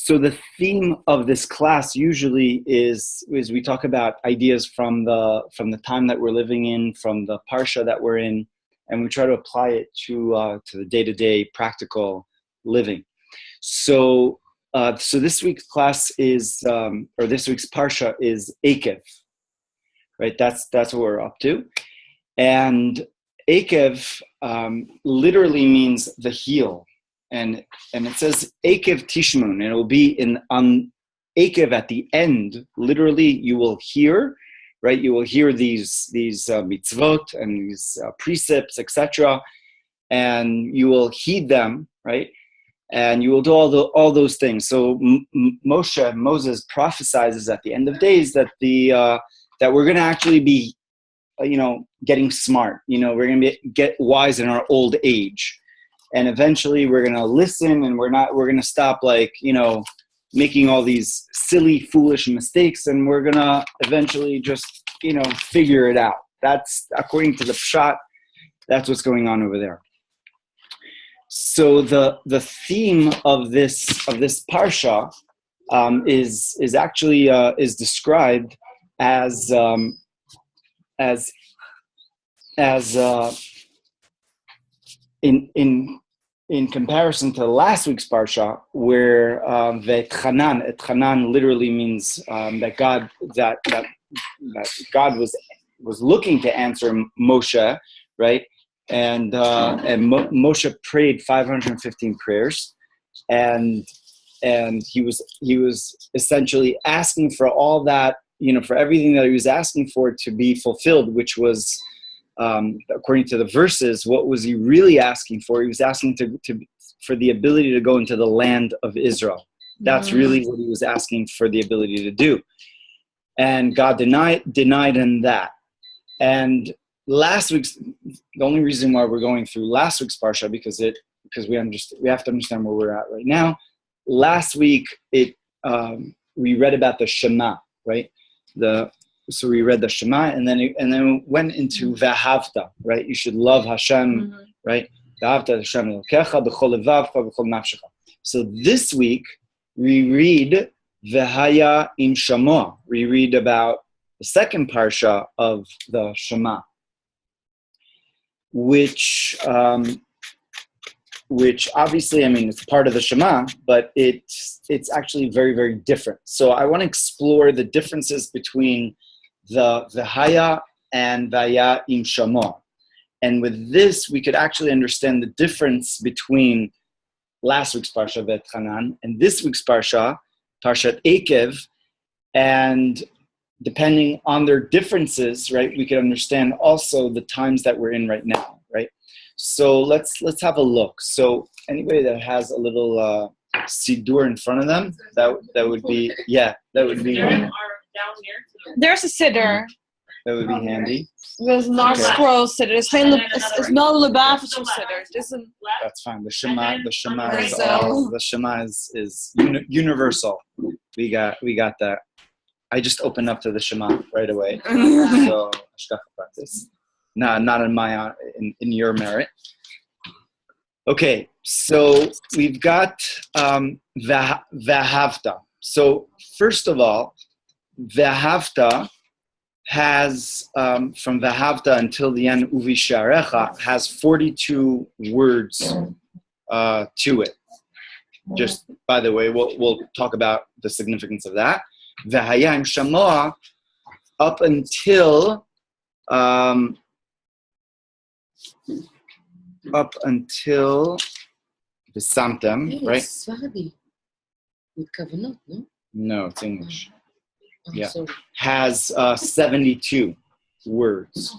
So the theme of this class usually is we talk about ideas from the time that we're living in, from the Parsha that we're in, and we try to apply it to the day-to-day practical living. So this week's class is, or this week's Parsha is Eikev, right? That's what we're up to. And Eikev literally means the heel. And it says Eikev Tishmun, and it will be on Eikev at the end. Literally, you will hear, right? You will hear these mitzvot and these precepts, etc., and you will heed them, right? And you will do all those things. So Moses prophesies at the end of days that that we're going to actually be, getting smart. We're going to get wise in our old age. And eventually we're going to listen, and we're going to stop making all these silly, foolish mistakes, and we're going to eventually just, figure it out. That's according to the Pshat. That's what's going on over there. So the theme of this Parsha is actually is described as in comparison to last week's Parsha, where Etchanan literally means that God was looking to answer Moshe, right? And Moshe prayed 515 prayers, and he was essentially asking for all that, for everything that he was asking for to be fulfilled, which was, according to the verses, what was he really asking for? He was asking for the ability to go into the land of Israel. That's really what he was asking for the ability to do. And God denied him that. And the only reason why we're going through last week's Parsha, because we have to understand where we're at right now. Last week, we read about the Shema, right? So we read the Shema, and then went into V'ahavta, right? You should love Hashem, right? V'ahavta Hashem Elokecha b'chol levavcha b'chol nafshecha. So this week we read V'haya im Shama. We read about the second parsha of the Shema, which obviously, it's part of the Shema, but it's actually very, very different. So I want to explore the differences between the V'haya and V'haya im Shama. And with this, we could actually understand the difference between last week's Parsha, V'etchanan, and this week's Parsha, Parshat Eikev. And depending on their differences, right, we could understand also the times that we're in right now, right? So let's have a look. So anybody that has a little Sidur in front of them, that would be, that would be. There's a Siddur. That would be handy. There's not scroll Siddur. It's not Lubavitcher Siddur. That's fine. The Shema is universal. We got that. I just opened up to the Shema right away. So practice. No, not in your merit. Okay, so we've got V'ahavta. So first of all, V'ahavta has, from V'ahavta until the end, Uvisharecha, has 42 words to it. Just, by the way, we'll talk about the significance of that. V'haya im Shama, up until the Samtem, right? It's Sfaradi. With Kavanot, no? No, it's English. Yeah. Sorry. Has 72 words,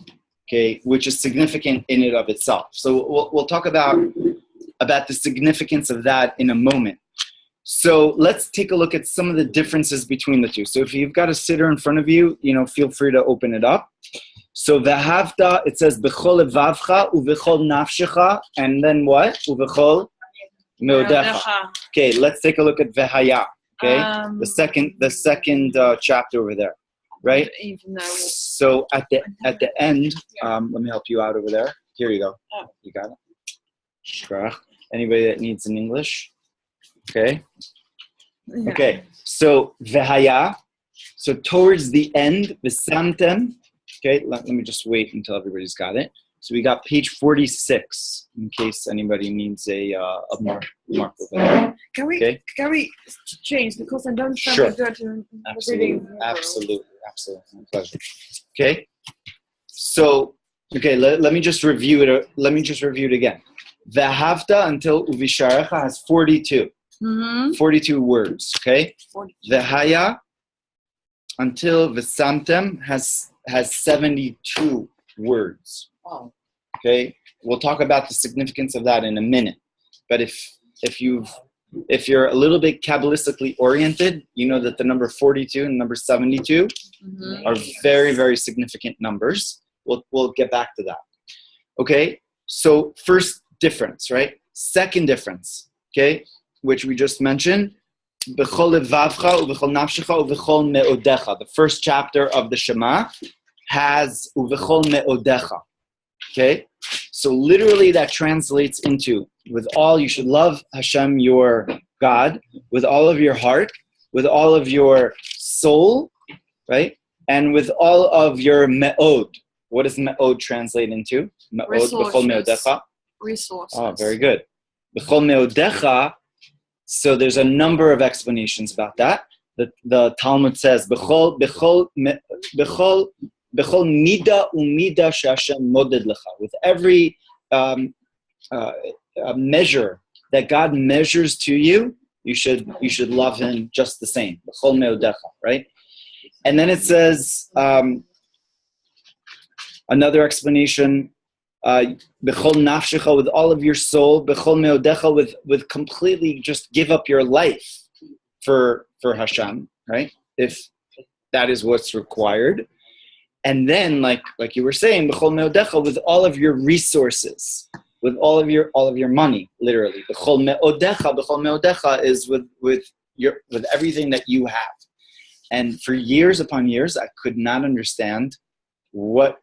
okay, which is significant in and of itself. So we'll talk about the significance of that in a moment. So let's take a look at some of the differences between the two. So if you've got a Siddur in front of you, feel free to open it up. So V'ahavta, it says b'chol levavcha u'v'chol nafshecha, and then what? U'v'chol meodecha. Okay, let's take a look at V'haya. Okay, the second chapter over there, right? So at the end, let me help you out over there. Here you go. You got it. Anybody that needs an English? Okay. Yeah. Okay, so v'haya. So towards the end, v'samtem. Okay, let me just wait until everybody's got it. So we got page 46, in case anybody needs a mark over there. Can we Okay. change, because I don't Sure. sound good in Absolutely, reading. absolutely. My pleasure. Okay. So, okay, let me just review it. Let me just review it again. V'ahavta until uvisharecha has 42. 42 words. Okay. V'haya until v'samtem has 72 words. Wow. Okay. We'll talk about the significance of that in a minute. But if you're a little bit Kabbalistically oriented, you know that the number 42 and number 72 are very, very significant numbers. We'll get back to that. Okay, so first difference, right? Second difference, okay, which we just mentioned, b'chol levavcha u'b'chol nafshecha u'b'chol me'odecha. The first chapter of the Shema has u'b'chol me'odecha. Okay, so literally that translates into, with all, you should love Hashem your God with all of your heart, with all of your soul, right? And with all of your me'od. What does me'od translate into? Me'od, b'chol me'odecha. Resources. Oh, very good. B'chol me'odecha, so there's a number of explanations about that. The Talmud says, b'chol mida umida she'Hashem moded lecha. With every measure that God measures to you, you should love Him just the same. B'chol me'odecha, right? And then it says another explanation. B'chol nafshecha, with all of your soul. B'chol me'odecha, with completely just give up your life for Hashem, right? If that is what's required. And then, like you were saying, b'chol me'odecha, with all of your resources, with all of your money, literally. B'chol me'odecha is with everything that you have. And for years upon years, I could not understand what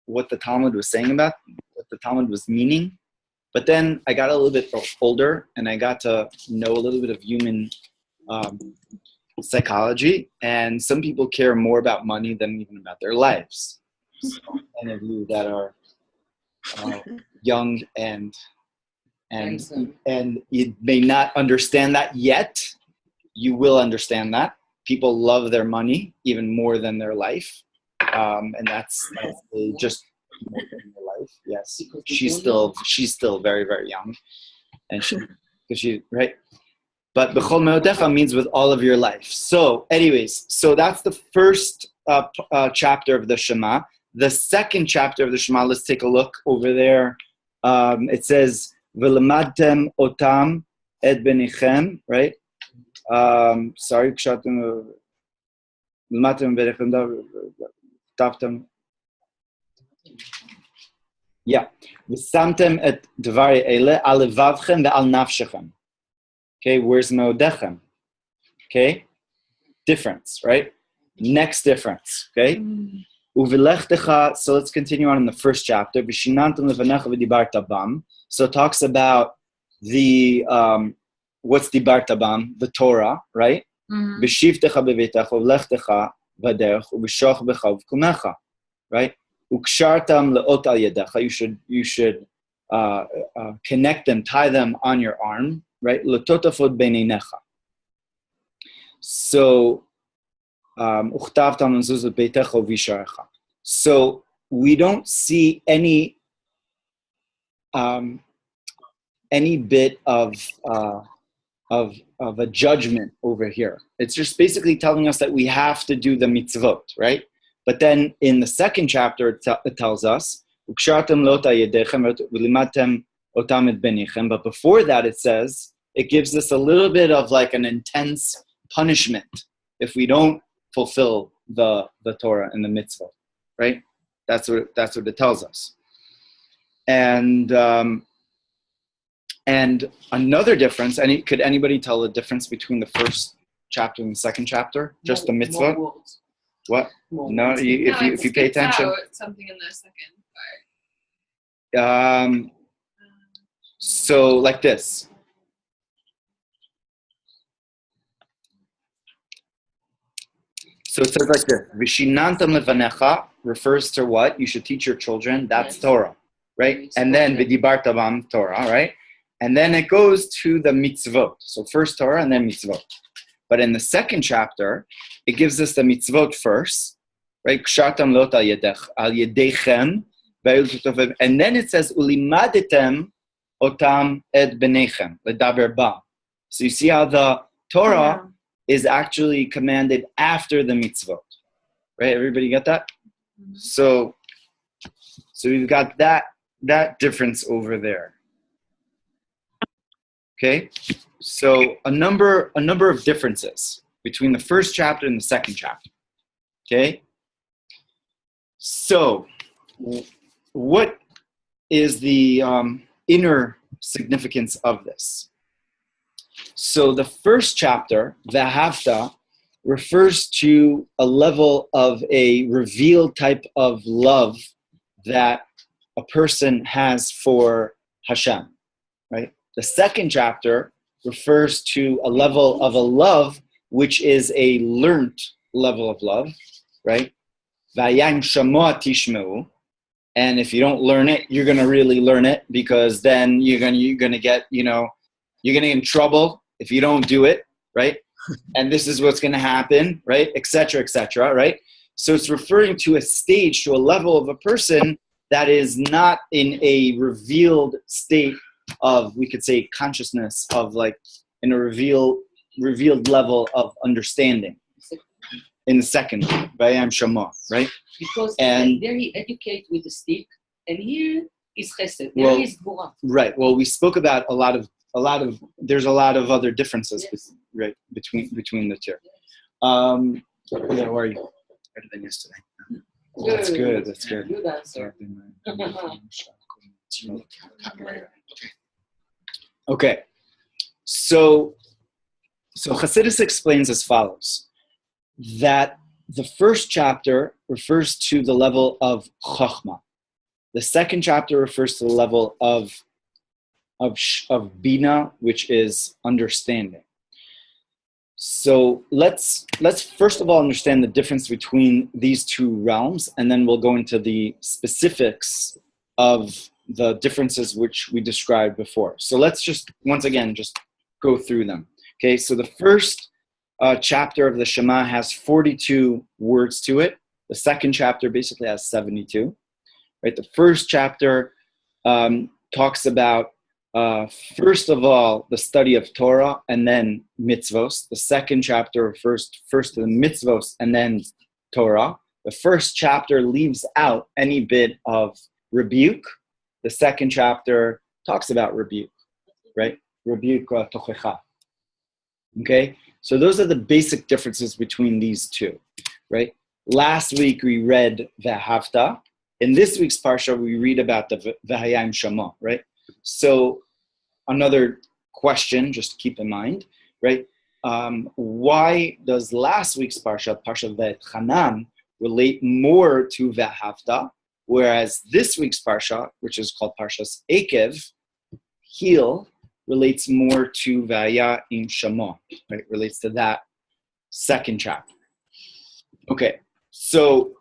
the Talmud was saying about, what the Talmud was meaning. But then I got a little bit older, and I got to know a little bit of human psychology. And some people care more about money than even about their lives. So any of you that are young and you may not understand that yet, you will understand that. People love their money even more than their life, and that's just more than their life. Yes, she's still very, very young, and she right. But b'chol me'odecha means with all of your life. So, anyways, so that's the first chapter of the Shema. The second chapter of the Shema. Let's take a look over there. It says v'lemadtem otam et benichem, right? Sorry, kshatim l'matem berechem taftem. Yeah, v'samtem et dvari ele al levavchem ve'al nafshechem. Okay, where's me'odechem? Okay, difference, right? Next difference. Okay, uvilechtecha. So let's continue on in the first chapter. V'shinantam levanecha v'dibarta bam. So it talks about the what's dibarta bam? The Torah, right? V'shivtecha bevetecha uvilechtecha v'derech uvishoch becha uvkumecha, right? Ukshartam leot al yedecha. You should connect them, tie them on your arm, right? Lototafot beinecha. So uchtavtam mezuzot beitecha uvisharecha. So we don't see any bit of a judgment over here. It's just basically telling us that we have to do the mitzvot, right? But then in the second chapter, it tells us, "Ukshartem lota yedechem v'limatem otam et benichem." But before that, it says it gives us a little bit of like an intense punishment if we don't fulfill the Torah and the mitzvah, right? That's what it tells us. And another difference. Could anybody tell the difference between the first chapter and the second chapter? Just the mitzvah. What? No, if you pay attention. Out something in the second part. So like this. So it says like this: Vishinantam levanecha refers to what? You should teach your children. That's Torah, right? And then v'dibarta bam Torah, right? And then it goes to the mitzvot. So first Torah and then mitzvot. But in the second chapter, it gives us the mitzvot first, right? Kshartam lot al yedechem, and then it says ulimadetem otam et benechem ledaber ba. So you see how the Torah is actually commanded after the mitzvot, right? Everybody get that? So we've got that difference over there. Okay, so a number of differences between the first chapter and the second chapter. Okay, so what is the inner significance of this? So the first chapter, Vahavta, refers to a level of a revealed type of love that a person has for Hashem, right? The second chapter refers to a level of a love which is a learnt level of love, right? Vayam shamoa tishmeu. And if you don't learn it, you're going to really learn it, because then you're going to get, you're going to get in trouble if you don't do it, right? And this is what's going to happen, right? Et cetera, right? So it's referring to a stage, to a level of a person that is not in a revealed state of, we could say, consciousness, of like in a revealed level of understanding. In the second, Vayam Shema, right? Because and there he educates with the stick, and here is chesed. Well, there is Gvura. Right. Well, we spoke about there's a lot of other differences, yes, right, between the two. Yeah, how are you? Better than yesterday. That's good. That's good. Good answer. Okay. So Chassidus explains as follows, that the first chapter refers to the level of Chochmah. The second chapter refers to the level of Bina, which is understanding. So let's first of all understand the difference between these two realms, and then we'll go into the specifics of the differences which we described before. So let's just, once again, just go through them. Okay, so the first chapter of the Shema has 42 words to it. The second chapter basically has 72. Right, the first chapter talks about first of all the study of Torah and then mitzvos. The second chapter refers first to the mitzvos and then Torah. The first chapter leaves out any bit of rebuke. The second chapter talks about rebuke, right? Rebuke tochecha. Okay, so those are the basic differences between these two, right? Last week we read Vahavta. In this week's Parsha, we read about the V'hayim Shema, right? So another question, just keep in mind, right? Why does last week's Parsha V'etchanan, relate more to Vahavta, whereas this week's Parsha, which is called Parsha's Eikev, Heal, relates more to V'hayim Shema, right? Relates to that second chapter. Okay, so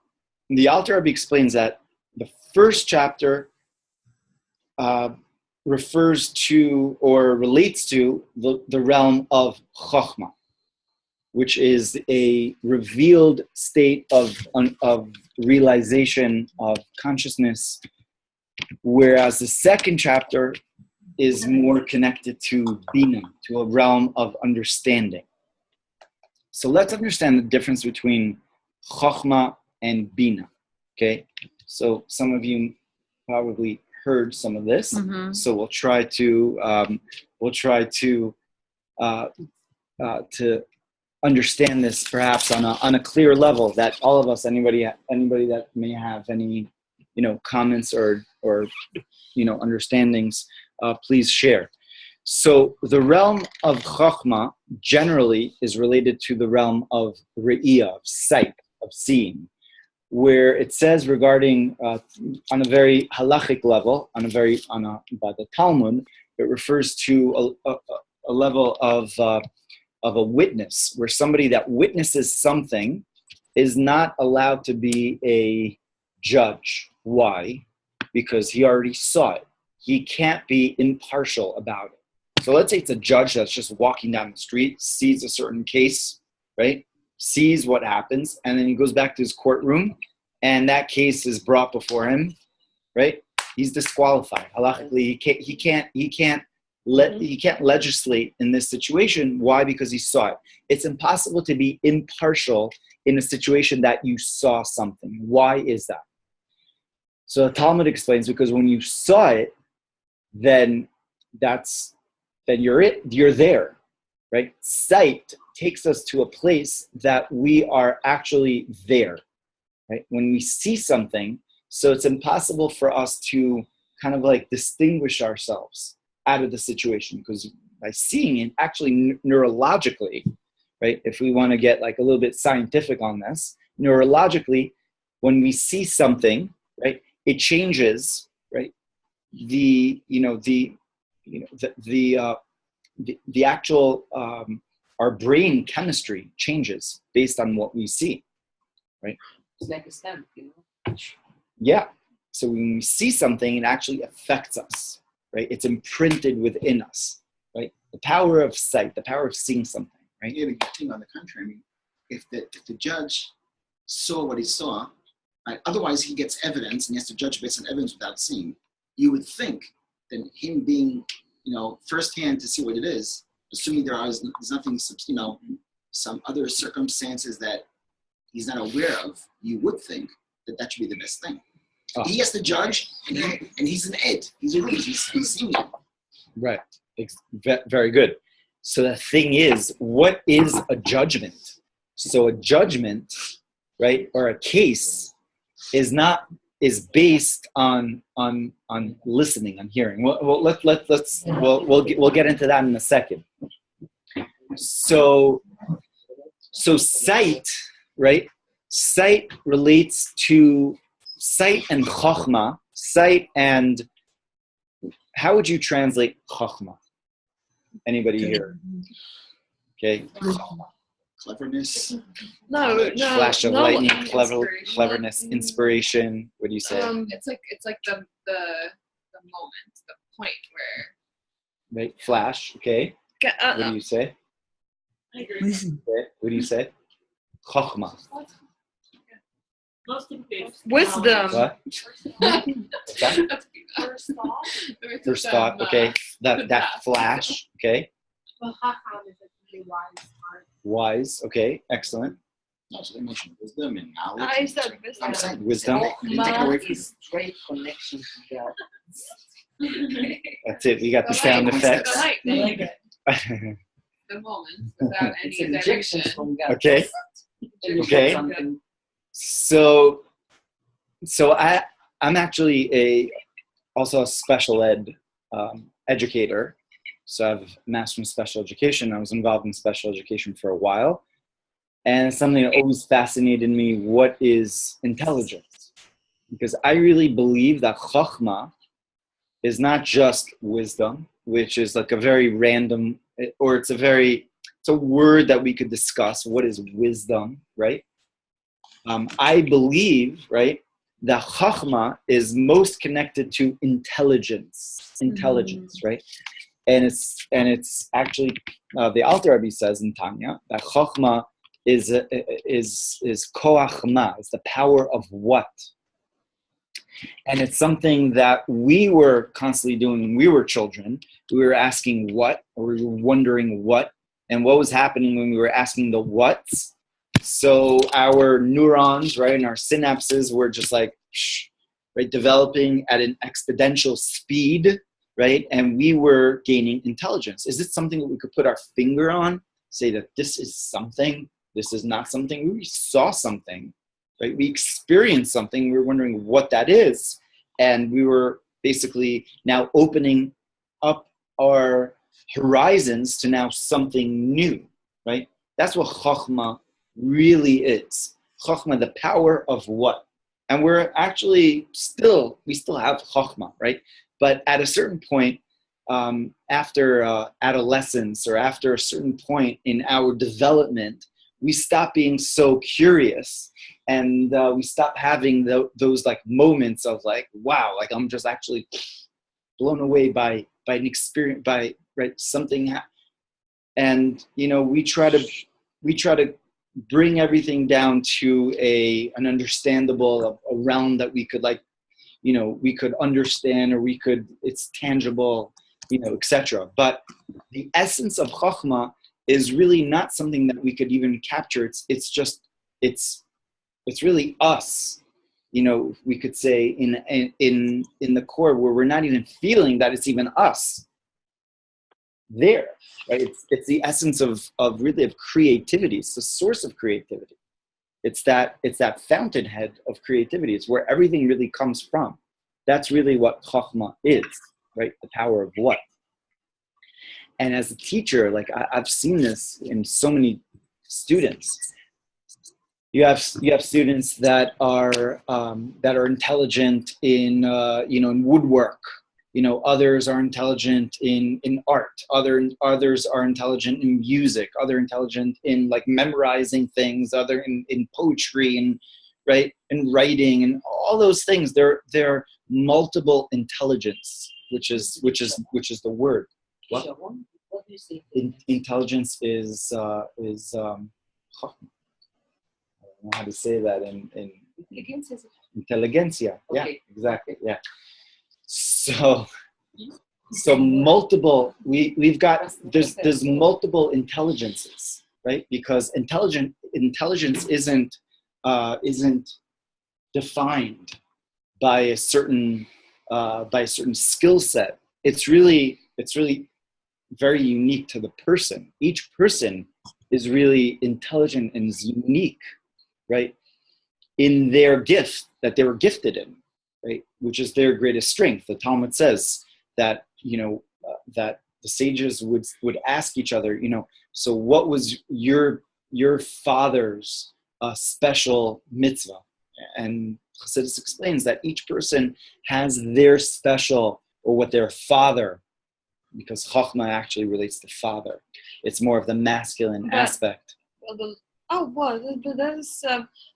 the Alter Rebbe explains that the first chapter refers to or relates to the realm of Chochmah, which is a revealed state of realization of consciousness, whereas the second chapter is more connected to Bina, to a realm of understanding. So let's understand the difference between Chochmah and Bina. Okay, so some of you probably heard some of this. Mm-hmm. So we'll try to understand this perhaps on a clear level, that all of us, anybody that may have any comments or understandings, please share. So the realm of Chochmah generally is related to the realm of Re'iyah, of sight, of seeing, where it says regarding, on a very halachic level, by the Talmud, it refers to a level of a witness, where somebody that witnesses something is not allowed to be a judge. Why? Because he already saw it. He can't be impartial about it. So let's say it's a judge that's just walking down the street, sees a certain case, right? Sees what happens, and then he goes back to his courtroom, and that case is brought before him, right? He's disqualified. Halachically, he can't legislate in this situation. Why? Because he saw it. It's impossible to be impartial in a situation that you saw something. Why is that? So the Talmud explains, because when you saw it, then you're there, right? Sight takes us to a place that we are actually there, right? When we see something, so it's impossible for us to kind of like distinguish ourselves out of the situation, because by seeing it, actually neurologically, right? If we want to get like a little bit scientific on this, neurologically, when we see something, right, it changes, right? The actual our brain chemistry changes based on what we see, right? It's like a stamp, Yeah. So when we see something, it actually affects us, right? It's imprinted within us, right? The power of sight, the power of seeing something, right? Yeah, the thing on the contrary, I mean, if the judge saw what he saw, right, otherwise he gets evidence and he has to judge based on evidence without seeing. You would think that him being, firsthand to see what it is, assuming there's nothing, some other circumstances that he's not aware of, you would think that should be the best thing. Oh. He has to judge, and he's an ed. He's a roof. He's seeing it. Right. Very good. So the thing is, what is a judgment? So a judgment, right, or a case is based on listening, on hearing. We'll get into that in a second. So sight, right? Sight relates to sight and chokhmah. Sight and, how would you translate chokhmah? Anybody here? Okay. Cleverness. No. Flash of lightning, cleverness, inspiration. What do you say? It's like the moment, the point where. Right. Flash. Okay. What do you say? I agree. Okay. What do you say? Chokhmah. Wisdom. What? First thought. Okay. That flash. Okay. Wise. Okay. Excellent. No, so they mentioned wisdom and knowledge. I said wisdom. I'm saying Wisdom. They take away from Straight connection to God. That's it. We got the sound effects. The lightning, the moment, without It's any injections direction. from God. Okay. Okay. Something. So I'm actually also a special ed educator. So I have a master's in special education. I was involved in special education for a while. And it's something that always fascinated me. What is intelligence? Because I really believe that chokhmah is not just wisdom, which is like a very random, or it's a word that we could discuss. What is wisdom, right? I believe, right, that chokhmah is most connected to intelligence, right? And it's actually the Alter Rebbe says in Tanya that chokhmah is koach ma, it's the power of what, and it's something that we were constantly doing when we were children. We were asking what, or we were wondering what, and what was happening when we were asking the what's. So our neurons, right, and our synapses were just like, right, developing at an exponential speed, right? And we were gaining intelligence. Is it something that we could put our finger on, say that this is something, this is not something? We saw something, right? We experienced something. We were wondering what that is. And we were basically now opening up our horizons to now something new, right? That's what chokhmah really is. Chokhmah, the power of what? And we're actually we still have chokhmah, right? But at a certain point, after adolescence, or after a certain point in our development, we stop being so curious, and we stop having those like moments of like, wow, like I'm just actually blown away by an experience, by something. And we try to bring everything down to an understandable, a realm that we could we could understand, or it's tangible, etc. But the essence of Chokhmah is really not something that we could even capture. It's really us. We could say in the core, where we're not even feeling that it's even us there, right? It's the essence of creativity. It's the source of creativity. It's that fountainhead of creativity. It's where everything really comes from. That's really what Chokhmah is, right? The power of what. And as a teacher, like I've seen this in so many students. You have students that are intelligent in in woodwork. Others are intelligent in art. Others are intelligent in music. Other intelligent in like memorizing things. Other in poetry and and writing and all those things. They're multiple intelligence, which is the word. What do you say? Intelligence is I don't know how to say that in intelligentsia. Yeah, Okay. exactly. Yeah. So multiple. We've got there's multiple intelligences, right? Because intelligence isn't defined by a certain skill set. It's really very unique to the person. Each person is really intelligent and is unique, right, in their gift that they were gifted in, right, which is their greatest strength. The Talmud says that that the sages would ask each other, so what was your father's special mitzvah? And Chassidus explains that each person has their special, or what their father, because Chokhmah actually relates to father. It's more of the masculine aspect. But that is,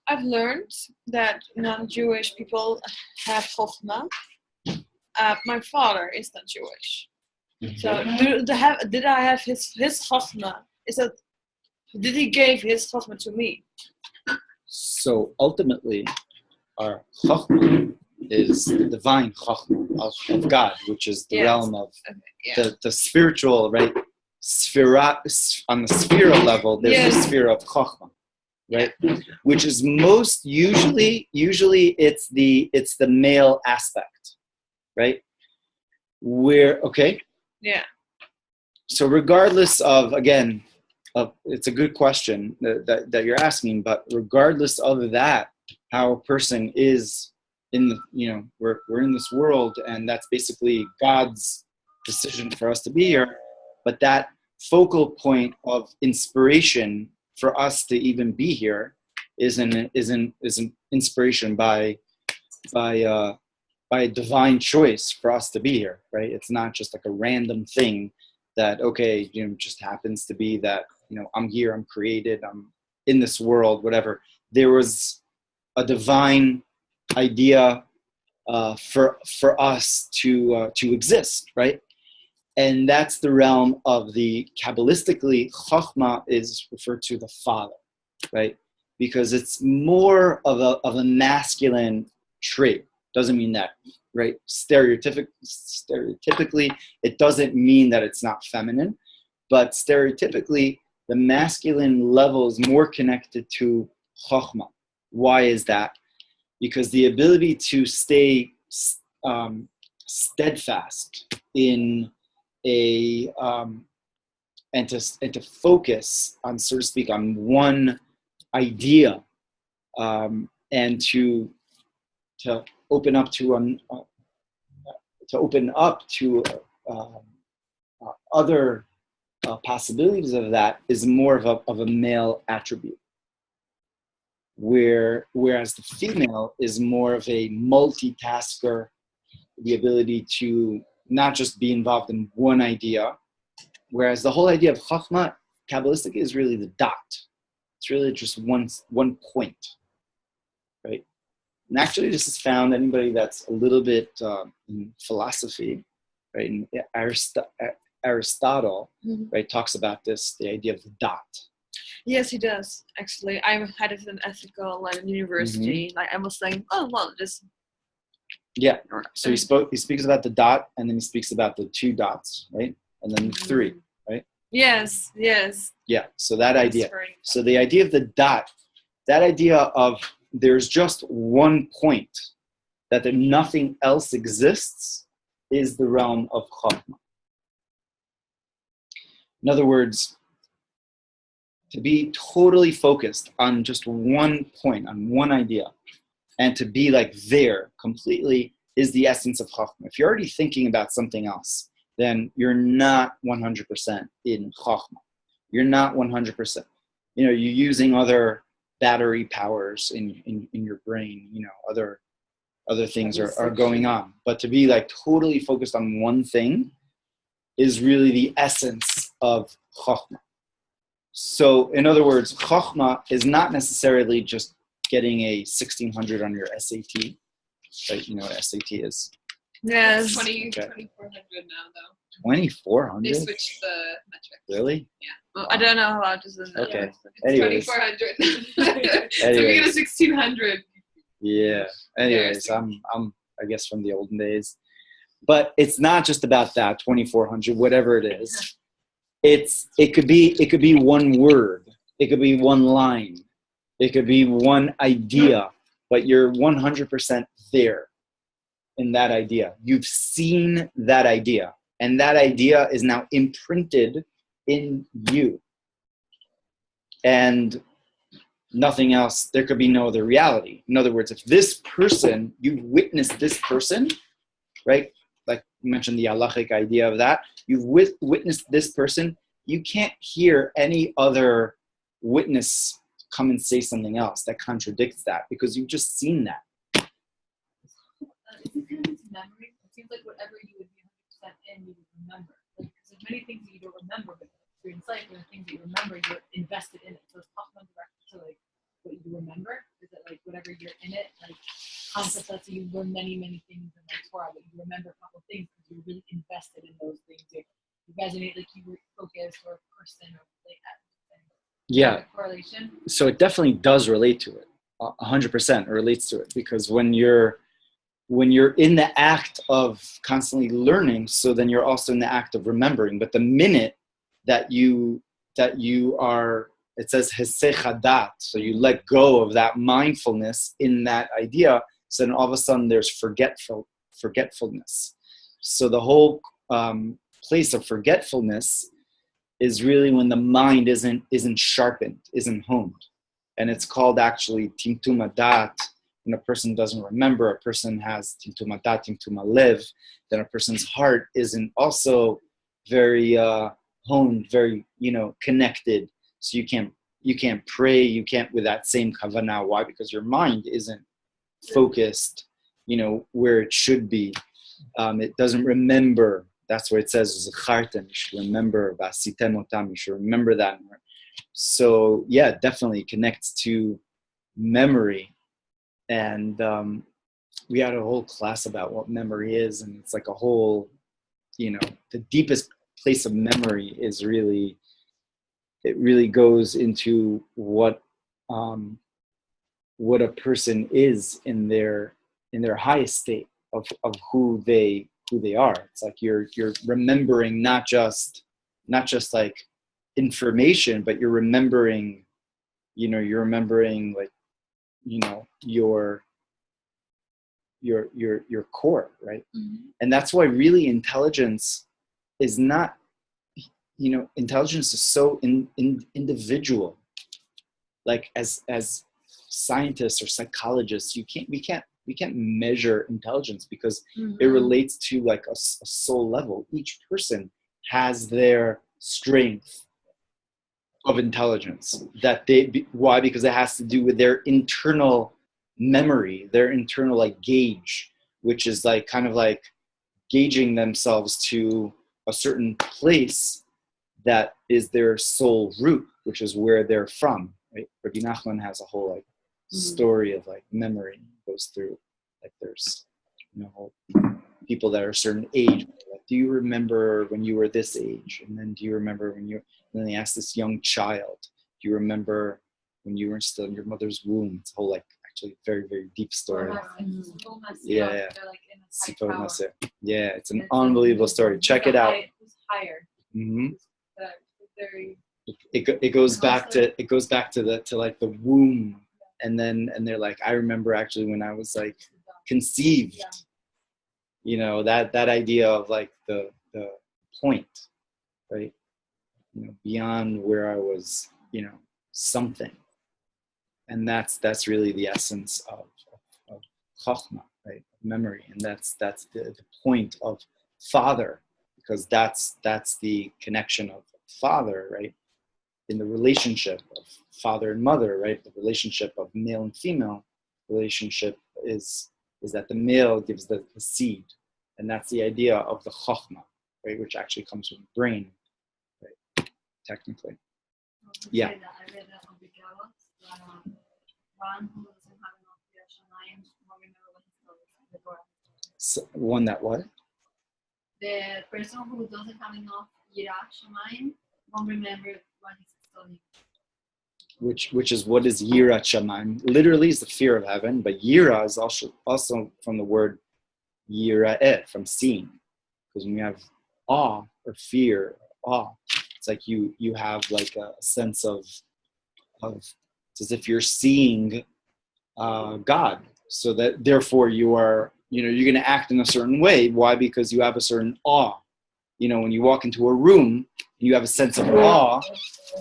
I've learned that non-Jewish people have Chokhmah. My father is not Jewish. So did I have his Chokhmah? Did he give his Chokhmah to me? So ultimately, our Chokhmah is the divine Chokhmah of God, which is the realm of the spiritual, right? On the sphere level, there's the sphere of Chokhmah, right? Which is most usually it's the male aspect, right? So regardless of, again, it's a good question that you're asking, but regardless of that, how a person is in the, we're in this world, and that's basically God's decision for us to be here. But that focal point of inspiration for us to even be here is an inspiration by a divine choice for us to be here, right? It's not just like a random thing that just happens to be that I'm here, I'm created, I'm in this world, whatever. There was a divine idea for us to exist, right? And that's the realm of the Kabbalistically, Chokhmah is referred to the father, right? Because it's more of a masculine trait. Doesn't mean that, right? Stereotypically, it doesn't mean that it's not feminine, but stereotypically, the masculine level is more connected to Chokhmah. Why is that? Because the ability to stay steadfast in and to focus on, so to speak, on one idea, and to open up to other possibilities of that is more of a male attribute. Whereas the female is more of a multitasker, the ability to not just be involved in one idea, whereas the whole idea of Chokhmah, Kabbalistic, is really the dot. It's really just one point, right? And actually, this is found, anybody that's a little bit in philosophy, right? And Aristotle, right, talks about this, the idea of the dot. Yes, he does. Actually, I had it in ethical at university. Like I was saying, oh well, just yeah. So he speaks about the dot, and then he speaks about the two dots, right, and then the three, right? Yes. Yeah. So that idea. So the idea of the dot, that idea of there's just one point, that there nothing else exists, is the realm of Chachma. In other words, to be totally focused on just one point, on one idea, and to be like there completely is the essence of Chachma. If you're already thinking about something else, then you're not 100% in Chachma. You're not 100%. You're using other battery powers in your brain. Other things are going on. But to be like totally focused on one thing is really the essence of Chachma. So, in other words, Chachma is not necessarily just getting a 1600 on your SAT. Right? You know what SAT is? Yes. 2400 now, though. 2400? They switched the metric. Really? Yeah. Well, I don't know how to do that. Okay. It's Anyways. 2400. So we get a 1600. Yeah. Anyways, I'm I guess from the olden days. But it's not just about that, 2400, whatever it is. It could be one word, it could be one line, it could be one idea, but you're 100% there in that idea. You've seen that idea, and that idea is now imprinted in you. And nothing else, there could be no other reality. In other words, if this person, you've witnessed this person, right? Like you mentioned the halachic idea of that, you've witnessed this person, you can't hear any other witness come and say something else that contradicts that, because you've just seen that. Isn't kind of memory? It seems like whatever you would be 100% in, you would remember. Like, because there's many things that you don't remember, but you're in sight, and the things that you remember, you're invested in it. So it's possible direct to like what you remember. Is it like whatever you're in it, like concepts that you learn many things in like Torah, but you remember a couple of things because you're really invested in those things. You resonate, like you were focused, or a person, or like that. Yeah. Correlation. So it definitely does relate to it. 100% relates to it, because when you're in the act of constantly learning, so then you're also in the act of remembering. But the minute that you are, it says hesech hadat, so you let go of that mindfulness in that idea, so then all of a sudden there's forgetfulness. So the whole place of forgetfulness is really when the mind isn't sharpened, isn't honed. And it's called actually timtum hadat. When a person doesn't remember, a person has timtum hadat, timtum halev, then a person's heart isn't also very honed, very connected. So you can't pray, you can't with that same kavanah. Why? Because your mind isn't focused, where it should be. It doesn't remember. That's what it says, you should remember, you should remember that. So yeah, definitely connects to memory. And we had a whole class about what memory is, and it's like a whole, the deepest place of memory is really, it really goes into what a person is in their highest state of who they are. It's like you're remembering not just like information, but you're remembering like your core, right? Mm-hmm. And that's why really intelligence is not, intelligence is so individual. Like as scientists or psychologists, we can't measure intelligence, because it relates to like a soul level. Each person has their strength of intelligence why? Because it has to do with their internal memory, their internal like gauge, which is like kind of like gauging themselves to a certain place that is their soul root, which is where they're from. right? Rabbi Nachman has a whole like story of like memory, goes through like there's people that are a certain age, like, do you remember when you were this age? And then do you remember when you, and then they ask this young child, do you remember when you were still in your mother's womb? It's a whole like actually very, very deep story. Yeah. Yeah, it's an unbelievable story. Check it out. Mm-hmm. It goes back to like the womb, and they're like, I remember actually when I was like conceived, that idea of like the point, right, beyond where I was, something, and that's really the essence of chachma, right, memory, and that's the point of father, because that's the connection of father, right, in the relationship of father and mother, right, the relationship of male and female relationship is that the male gives the seed, and that's the idea of the chachma, right, which actually comes from the brain, right, technically. Yeah. I read that on the Kabbalah, one who doesn't have enough Yerushalayim won't remember when he's close to the Torah. So, one that what? The person who doesn't have enough Yerushalayim won't remember when he's studying. Which is what is Yira Shamayim? Literally is the fear of heaven, but Yira is also from the word Yira'eh, from seeing. Because when you have awe or fear, it's like you have like a sense of it's as if you're seeing God. So that therefore you are, you're going to act in a certain way. Why? Because you have a certain awe. When you walk into a room, you have a sense of awe.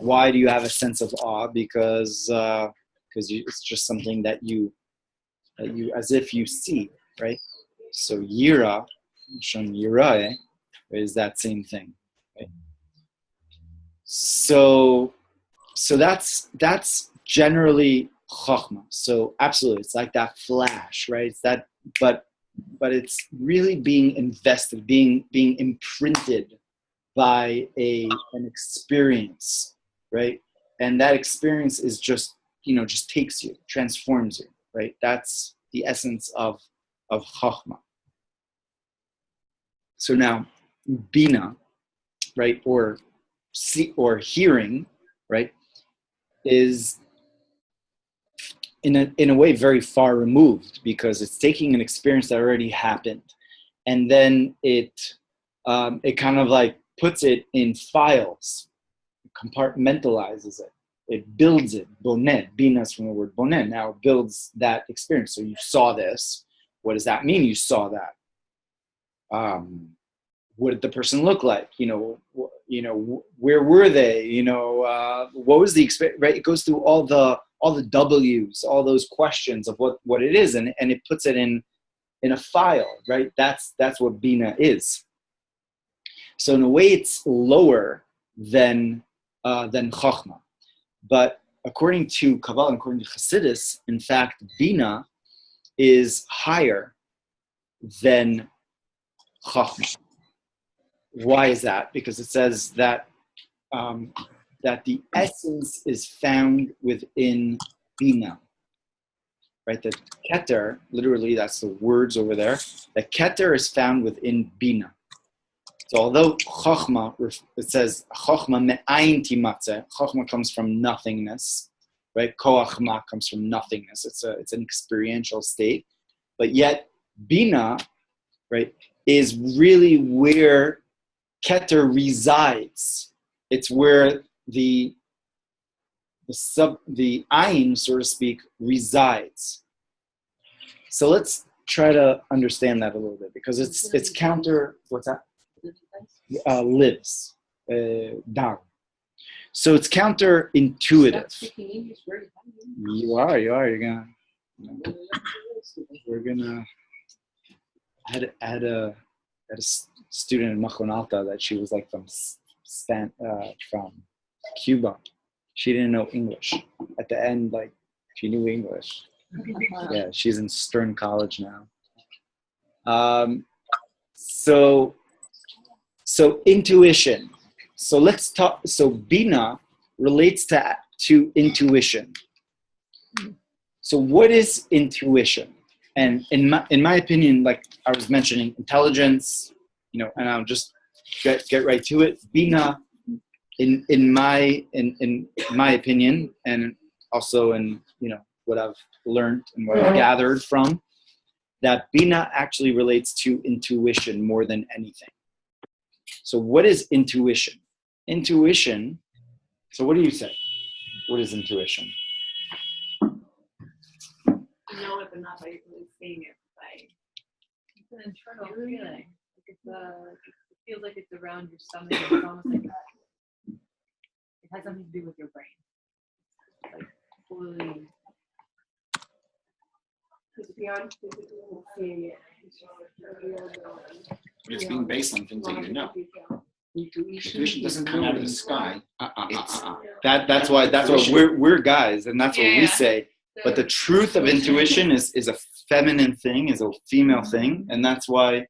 Why do you have a sense of awe? Because it's just something that you as if you see, right? So yira, shon yirae, is that same thing, right? So that's generally chachma. So absolutely, it's like that flash, right? It's that, but it's really being invested, being imprinted by an experience, right? And that experience is just takes you, transforms you, right? That's the essence of chachma. So now, bina, right, or hearing, right, is in a way very far removed, because it's taking an experience that already happened, and then it kind of like puts it in files, compartmentalizes it, it builds it. Bonet, bina's from the word bonet. Now it builds that experience. So you saw this. What does that mean? You saw that. What did the person look like? Where were they? What was the experience? Right? It goes through all the W's, all those questions of what it is, and it puts it in a file, right? That's what bina is. So in a way, it's lower than chachma, but according to Kabbalah, according to Chassidus, in fact, bina is higher than chachma. Why is that? Because it says that the essence is found within bina, right? The keter, literally, that's the words over there. The keter is found within bina. So although chachma, it says chachma me'ayin timatzeh, chachma comes from nothingness, right? Koach ma comes from nothingness. It's an experiential state, but yet bina, right, is really where keter resides. It's where the ayin, so to speak, resides. So let's try to understand that a little bit, because it's counter. What's that? Lives down. So it's counterintuitive. You are. You're gonna. We're gonna. I had a student in Machon Alta that she was like from Cuba. She didn't know English. At the end, like, she knew English. Yeah, she's in Stern College now. So intuition. So let's talk. So bina relates to to intuition. So what is intuition? And in my opinion, like I was mentioning, intelligence, and I'll just get right to it. Bina, in my opinion, and also in what I've learned and what I've gathered from, that Bina actually relates to intuition more than anything. So what is intuition? Intuition, so what do you say? What is intuition? You know it, but not by really seeing it. It's an internal feeling. Like it feels like it's around your stomach. It's almost like it has something to do with your brain. It's like fully. It's beyond physical seeing it. It's being based on things that you know. Intuition doesn't come out of the sky. That's why we're guys, and that's what we say. But the truth of intuition is a feminine thing, is a female thing, and that's why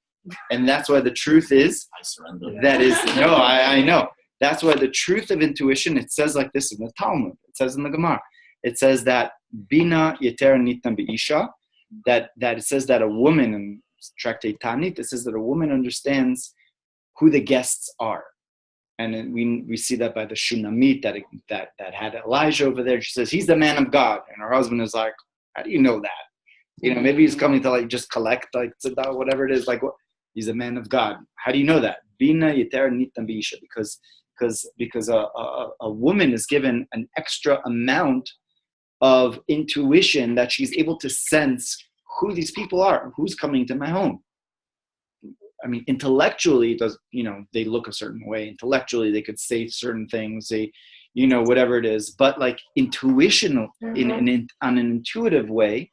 the truth is I surrender. that is no, I know. That's why the truth of intuition, it says like this in the Talmud. It says in the Gemara. It says that bina yeter nitan beisha, that it says that a woman in Tractate Tanit, it says that a woman understands who the guests are. And we see that by the Shunamit that had Elijah over there. She says, he's the man of God. And her husband is like, how do you know that? Maybe he's coming to like just collect like tzedakah, whatever it is. Like, what? He's a man of God. How do you know that? Bina yeter nitan beisha, because a woman is given an extra amount of intuition that she's able to sense who these people are, who's coming to my home. I mean, intellectually, they look a certain way. Intellectually, they could say certain things, whatever it is. But like intuition, on an intuitive way,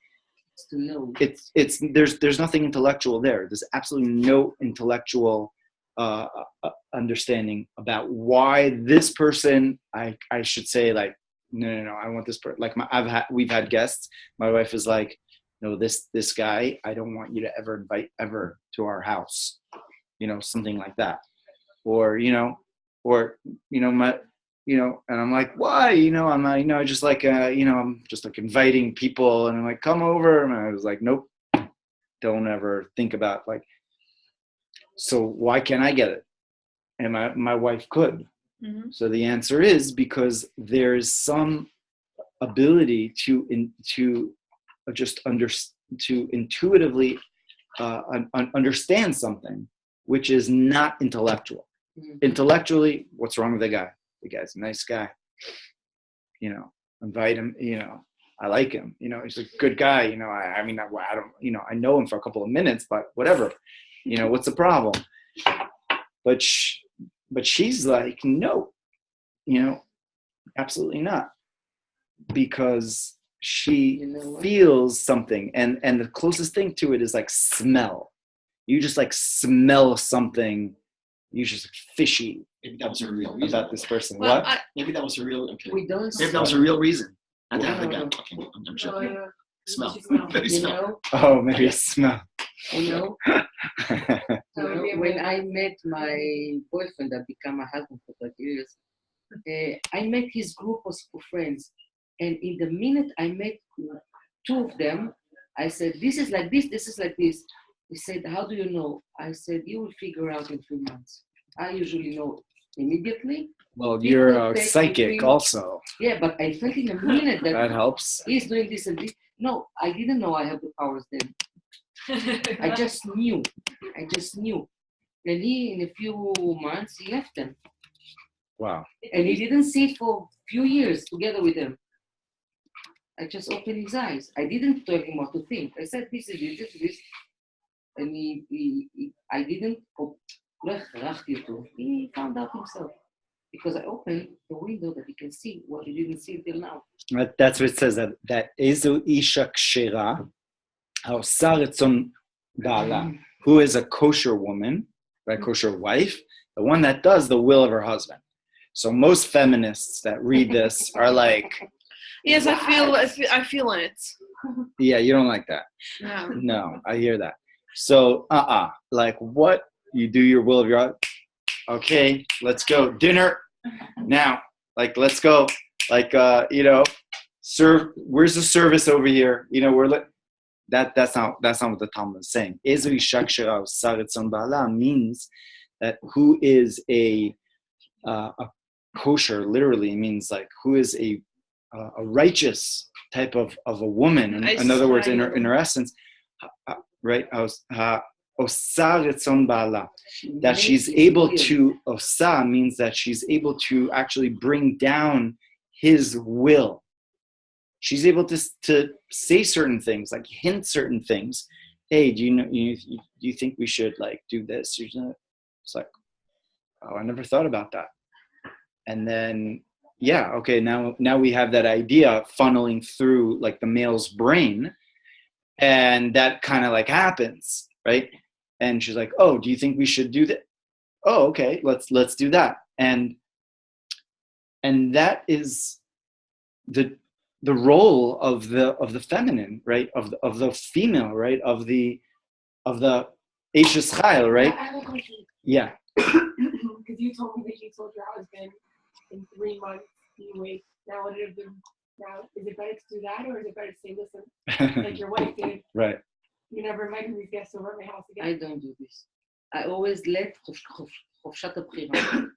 To know. there's nothing intellectual there. There's absolutely no intellectual understanding about why this person. I should say like no. I want this person. Like we've had guests. My wife is like, no, this guy, I don't want you to ever invite ever to our house, something like that, or and I'm like, why, I'm not, I just like, I'm just like inviting people, and I'm like, come over, and I was like, nope, don't ever think about like, so why can't I get it? And my wife could. Mm-hmm. So the answer is because there's some ability to intuitively understand something which is not intellectual. Mm-hmm. Intellectually, what's wrong with the guy? The guy's a nice guy. Invite him. I like him. He's a good guy. I mean, I don't. I know him for a couple of minutes, but whatever. What's the problem? But she's like, no. Absolutely not, because she feels something, and the closest thing to it is like smell. You just like smell something. You just fishy. Maybe that was a real reason about this person. Well, what? Maybe that was a real. Okay. We don't. Maybe that was a real reason. Not to have the guy. Okay, I'm sure. Smell. Oh, maybe a smell. When I met my boyfriend that became my husband for 30 years, I met his group of friends, and in the minute I met two of them, I said, this is like this is like this. He said, how do you know? I said, you will figure out in 3 months. I usually know immediately. Well, you're a psychic also. Yeah, but I felt in a minute that helps. He's doing this and this. No, I didn't know I have the powers then. I just knew. And he, in a few months, he left them. Wow. And he didn't sit for a few years together with them. I just opened his eyes. I didn't tell him what to think. I said, this is this. And I didn't, he found out himself. Because I opened the window that he can see what he didn't see till now. That's what it says, that Ezu Isha Kshera, Haosaretzon Bala, who is a kosher woman, right, kosher wife, the one that does the will of her husband. So most feminists that read this are like, yes, I feel it. Yeah, you don't like that. No, I hear that. So, like what? You do your will of your, okay, let's go. Dinner now. Like, let's go. like where's the service over here? That's not what the Talmud is saying. Ezu ishak shera osar etzon ba'ala means that who is a kosher, literally means like who is a righteous type of a woman. In other words, in her essence, right? Osar etzon ba'ala, that she's able to, osa means that she's able to actually bring down his will. She's able to say certain things, like hint certain things. Hey, do you think we should like do this? It's like, oh, I never thought about that. And then, yeah, okay, now we have that idea funneling through like the male's brain, and that kind of like happens, right? And she's like, oh, do you think we should do that? Oh, okay, let's do that. And that is the role of the feminine, right? Of the female, right? Of the Eishes Chayil, right? I have a question. Yeah. Because you told me that you told your husband in 3 months you wait. Now would it have been? Now is it better to do that, or is it better to say, listen, like your wife did? Right. You never invited these guests over at my house again. I don't do this. I always let חופשת הבחירה.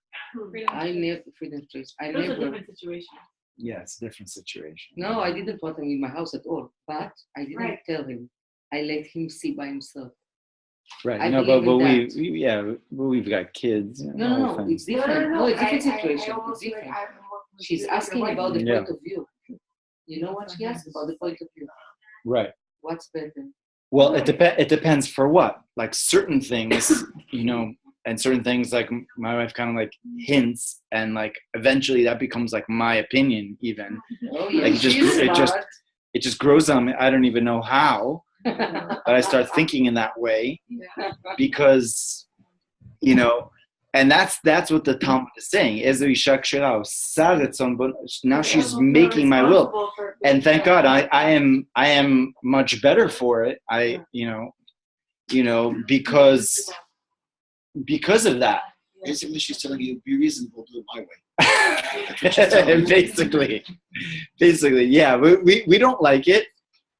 I never freedom choice. I It was a never. different situation. Yeah, it's a different situation. No, I didn't want him in my house at all. But I didn't tell him. I let him see by himself. Right. I No, believe but in we've got kids. No, it's different. No, it's different situation. I It's almost feel like different. I'm more She's confused asking than about the Yeah. point of view. You know what she asked about the point of view? Right. What's better? Well, it depends for what. Like certain things, and certain things like my wife kind of like hints, and like eventually that becomes like my opinion even. Oh yeah, Like she's smart. it just grows on me. I don't even know how, but I start thinking in that way because, and that's what the Talmud is saying. Now she's making my will, and thank God I am much better for it. Because of that. Basically, she's telling you, be reasonable, do it my way. basically, yeah. We don't like it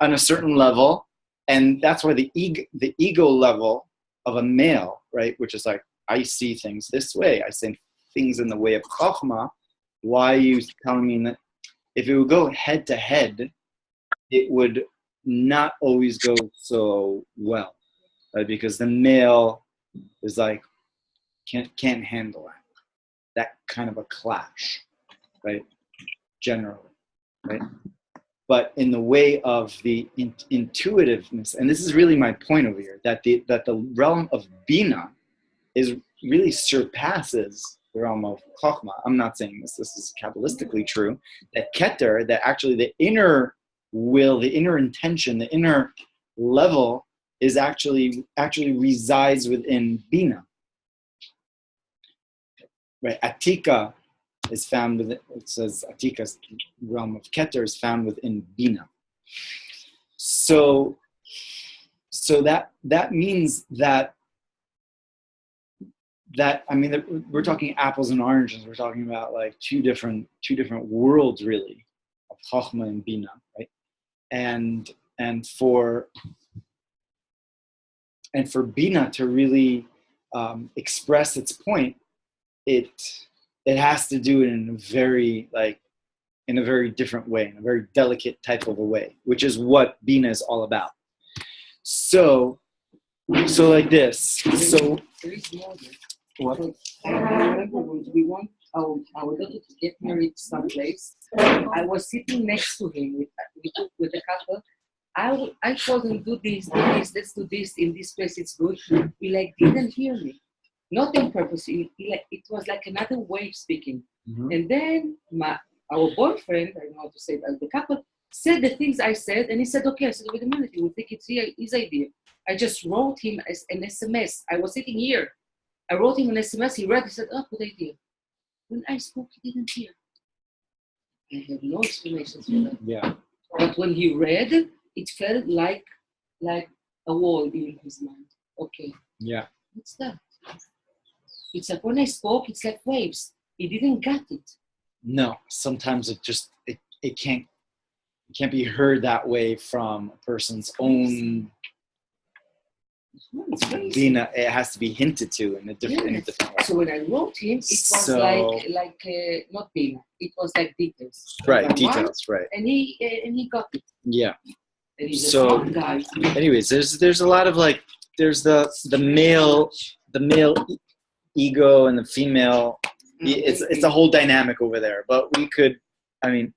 on a certain level, and that's why the ego level of a male, right, which is like, I see things this way, I see things in the way of chokhmah. Why are you telling me that? If it would go head to head, it would not always go so well, right? Because the male is like, can't handle that kind of a clash, right? Generally, right? But in the way of the intuitiveness, and this is really my point over here, that the realm of Bina is really surpasses the realm of Chokhmah. I'm not saying this is Kabbalistically true, that Keter, that actually the inner will, the inner intention, the inner level is actually resides within Bina. Right, Atika is found within, it says Atika's realm of Keter is found within Bina. So that means that we're talking apples and oranges. We're talking about like two different worlds really, of Chokhmah and Bina, right? And for Bina to really express its point, it has to do it in a very different way, in a very delicate type of a way, which is what Bina is all about. So like this. So what? I remember when we want our daughter to get married someplace. I was sitting next to him with a couple. I told him, do this, let's do this in this place. It's good. He didn't hear me. Not on purpose. It was like another way of speaking. Mm-hmm. And then our boyfriend, I don't know how to say that, the couple, said the things I said, and he said, okay. I said, wait a minute, you would think it's his idea. I just wrote him an SMS. I was sitting here. I wrote him an SMS. He read, he said, oh, good idea. When I spoke, he didn't hear. I had no explanations for that. Yeah. But when he read, it felt like a wall in his mind. Okay. Yeah. What's that? It's like when I spoke, it's like waves. He didn't get it. no, sometimes it can't be heard that way from a person's own being. It has to be hinted to in a different way. So when I wrote him, it was like not him. It was like details. Right, Number details, right. And he got it. Yeah. And he's So, a smart guy. anyways, there's a lot of there's the male ego and the female. It's a whole dynamic over there. But we could, I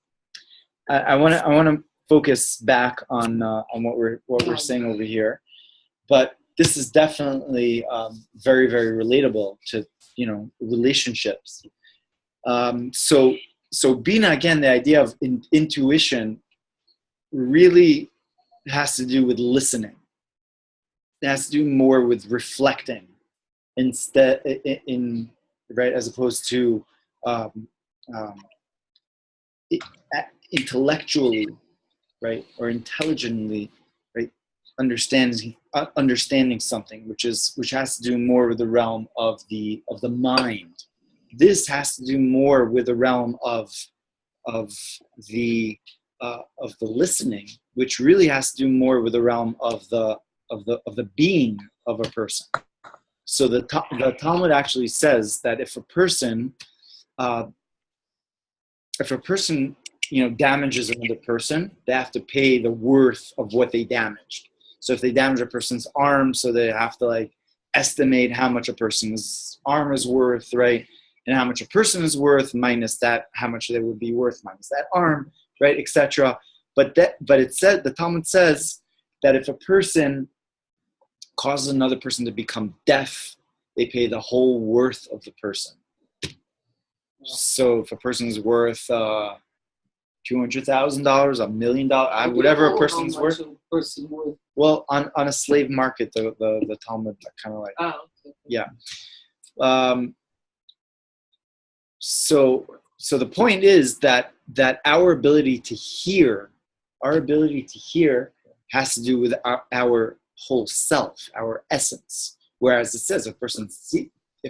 want to focus back on what we're saying over here. But this is definitely very, very relatable to relationships. So Bina, again, the idea of intuition really has to do with listening. It has to do more with reflecting instead right, as opposed to intellectually, right, or intelligently, right, understanding something, which has to do more with the realm of the mind. This has to do more with the realm of the listening, which really has to do more with the realm of the being of a person. So the Talmud actually says that if a person damages another person, they have to pay the worth of what they damaged. So if they damage a person's arm, so they have to estimate how much a person's arm is worth, right? And how much a person is worth minus that, how much they would be worth minus that arm, right, etc. But it said, the Talmud says that if a person causes another person to become deaf, they pay the whole worth of the person. So if a person is worth $200,000, $1 million, whatever a person's worth. Well, on a slave market, the Talmud kind of yeah. So the point is that our ability to hear has to do with our whole self, our essence. Whereas it says if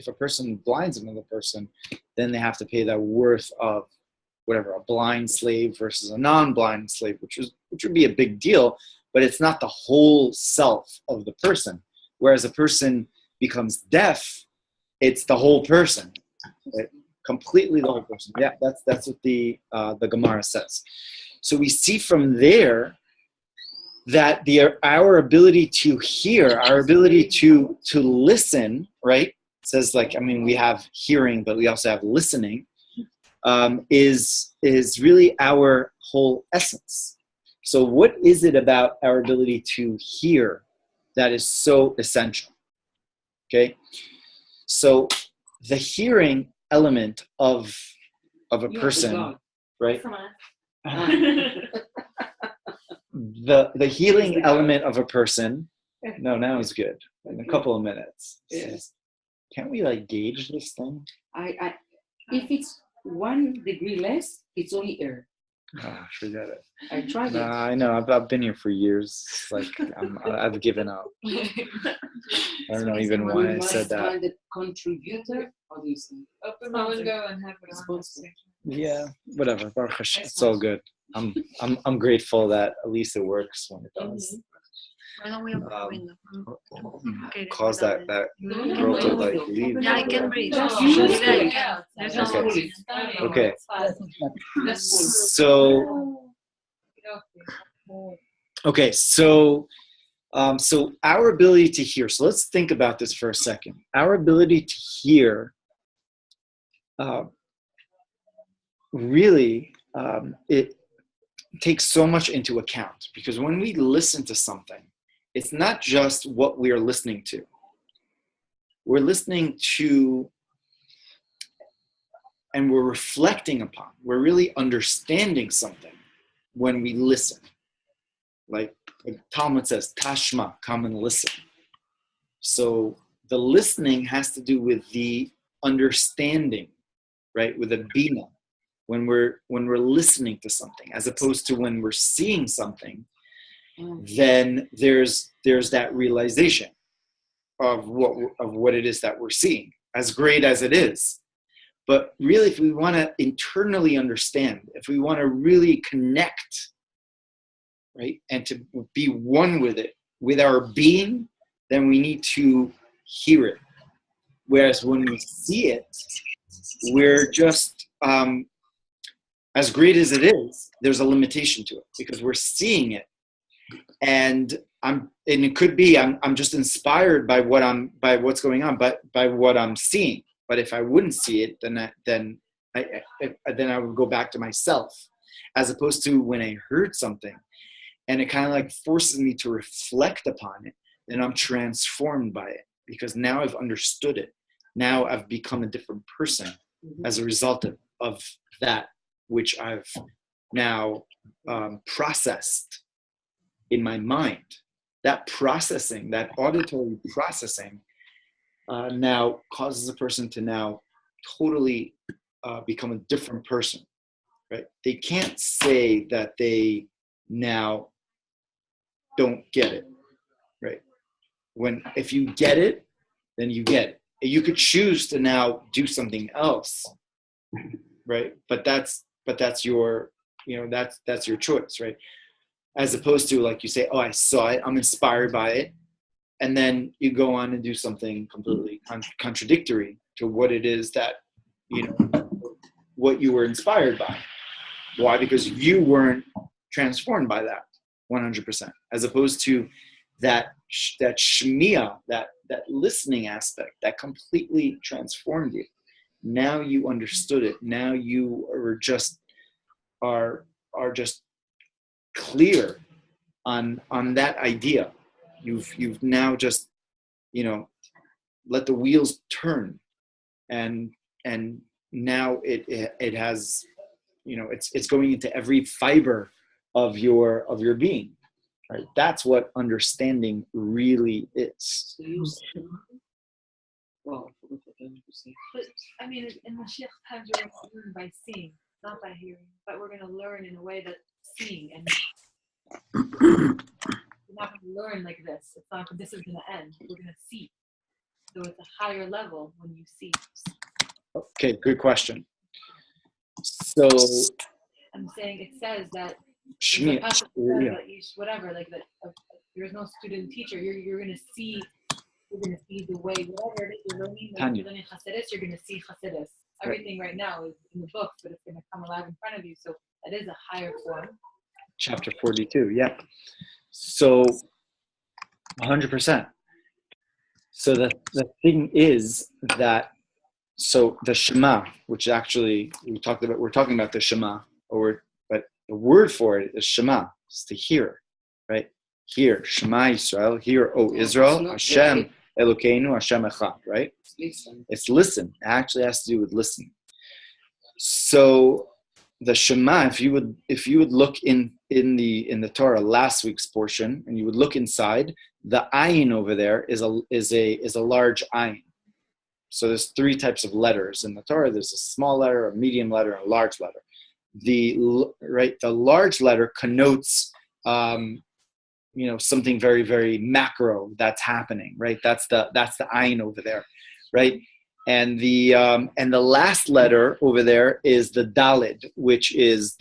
a person blinds another person, then they have to pay the worth of whatever, a blind slave versus a non-blind slave, which would be a big deal, but it's not the whole self of the person. Whereas a person becomes deaf, it's the whole person, right? Completely the whole person. Yeah, that's what the Gemara says. So we see from there that our ability to hear, our ability to listen, right? It says we have hearing, but we also have listening, is really our whole essence. So what is it about our ability to hear that is so essential? Okay, so the hearing element of a person, right? The healing element of a person. No, now is good. In a couple of minutes. Yes. Can't we gauge this thing? If it's 1 degree less, it's only air. Oh, forget it. I tried it. I know. I've been here for years. I've given up. I don't know even why I said that. Find a contributor. How do you say? Open my window and have it on. Yeah, whatever. Baruch Hashem, it's all good. I'm grateful that at least it works when it does. Why don't we open the window? Okay, Cause that girl to leave. Yeah, I can breathe. Yeah. There's no Okay. worries. Okay. So our ability to hear. So let's think about this for a second. Our ability to hear really it takes so much into account, because when we listen to something, it's not just what we are listening to. We're listening to and we're reflecting upon. We're really understanding something when we listen. Like Talmud says, Tashma, come and listen. So the listening has to do with the understanding, right? With a bina, when we're listening to something, as opposed to when we're seeing something, then there's that realization of what it is that we're seeing, as great as it is. But really, if we want to internally understand, if we want to really connect, right, and to be one with it, with our being, then we need to hear it. Whereas when we see it, we're just, as great as it is, there's a limitation to it because we're seeing it. And it could be I'm just inspired by what's going on, but by what I'm seeing. But if I wouldn't see it, then I would go back to myself, as opposed to when I heard something, and it kind of like forces me to reflect upon it, then I'm transformed by it because now I've understood it. Now I've become a different person as a result of that which I've now processed in my mind. That processing, that auditory processing, now causes a person to now totally become a different person, right? They can't say that they now don't get it, right? If you get it, then you get it. You could choose to now do something else, right? But that's your, that's your choice, right? As opposed to, like you say, oh, I saw it, I'm inspired by it, and then you go on and do something completely contradictory to what it is that, what you were inspired by. Why? Because you weren't transformed by that 100%, as opposed to that shmiya, that listening aspect that completely transformed you. Now you understood it. Now you are just clear on that idea. You've now just let the wheels turn, and now it has it's going into every fiber of your being, right? That's what understanding really is. Wow. But I mean, in Mashiach times, we're going to learn by seeing, not by hearing. But we're going to learn in a way that's seeing, and we're not going to learn like this. It's not. This is going to end. We're going to see. So it's a higher level when you see. Okay, good question. So I'm saying it says that Shmi, whatever, like that. There's no student teacher. You're going to see. You're going to see the way, whatever it is you're learning. Like you're learning Hasidus, you're going to see Hasidus. Everything right now is in the books, but it's going to come alive in front of you. So that is a higher form. Chapter 42, yeah. So 100%. So the thing is that, so the Shema, which actually we're talking about the Shema, but the word for it is Shema, it's to hear, right? Hear, Shema Yisrael, hear, O Israel, Hashem Elokeinu, Hashem Echad, right? It's listen. It actually has to do with listening. So the Shema, if you would look in the Torah, last week's portion, and you would look inside, the ayin over there is a large ayin. So there's three types of letters in the Torah. There's a small letter, a medium letter, and a large letter. The large letter connotes something very, very macro that's happening, right? That's the ayin over there, right? And the last letter over there is the dalid, which is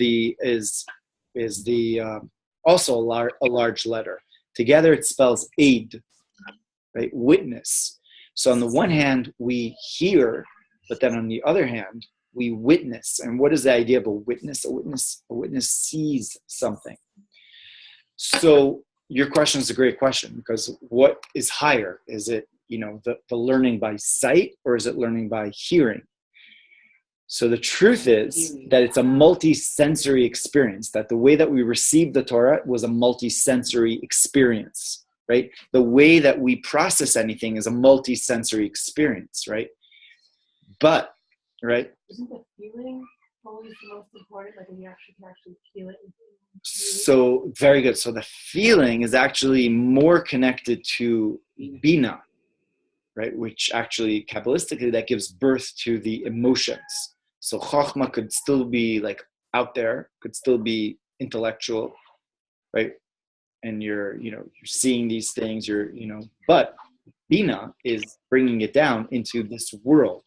also a large letter. Together it spells aid, right? Witness. So on the one hand we hear, but then on the other hand we witness. And what is the idea of a witness? A witness sees something. So your question is a great question, because what is higher? Is it the learning by sight, or is it learning by hearing? So the truth is that it's a multi-sensory experience, that the way that we received the Torah was a multi-sensory experience, right? The way that we process anything is a multi-sensory experience, right? But, right? Isn't the feeling always the most important? Like when you can actually feel it? So, very good. So the feeling is actually more connected to Bina, right? Which actually, Kabbalistically, that gives birth to the emotions. So Chokhmah could still be like out there, could still be intellectual, right? And you're seeing these things, but Bina is bringing it down into this world,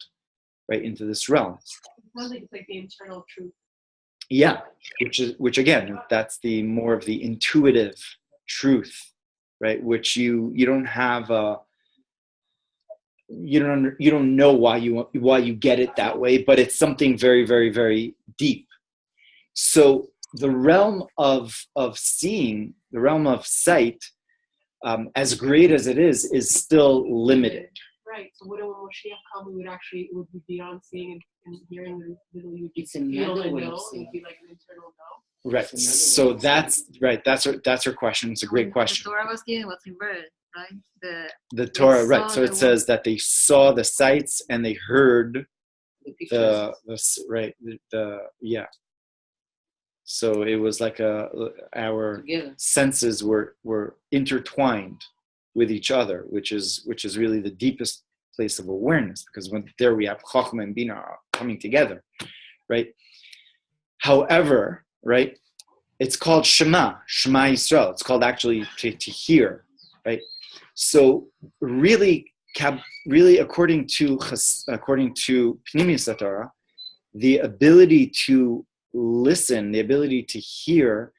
right, into this realm. It sounds like it's like the internal truth. Yeah, which again, that's the more of the intuitive truth, right? Which you don't have you don't know why you get it that way, but it's something very, very, very deep. So the realm of seeing, the realm of sight, as great as it is still limited. Right. So when Moshiach come, it would be beyond seeing and hearing the middle. You It's feel another and way know. of It seeing. would be like an internal know. Right. So that's right. That's her question. It's a great question. The Torah was given what's in bird, right? The Torah, right? saw So it the says that they saw the sights and they heard The pictures. the yeah. So it was like our Together. senses were intertwined with each other, which is really the deepest place of awareness, because when there we have Chochmah and Bina coming together, right? However, right, it's called Shema Yisrael. It's called actually to hear, right? So really according to Pnimius Torah, the ability to listen, the ability to hear,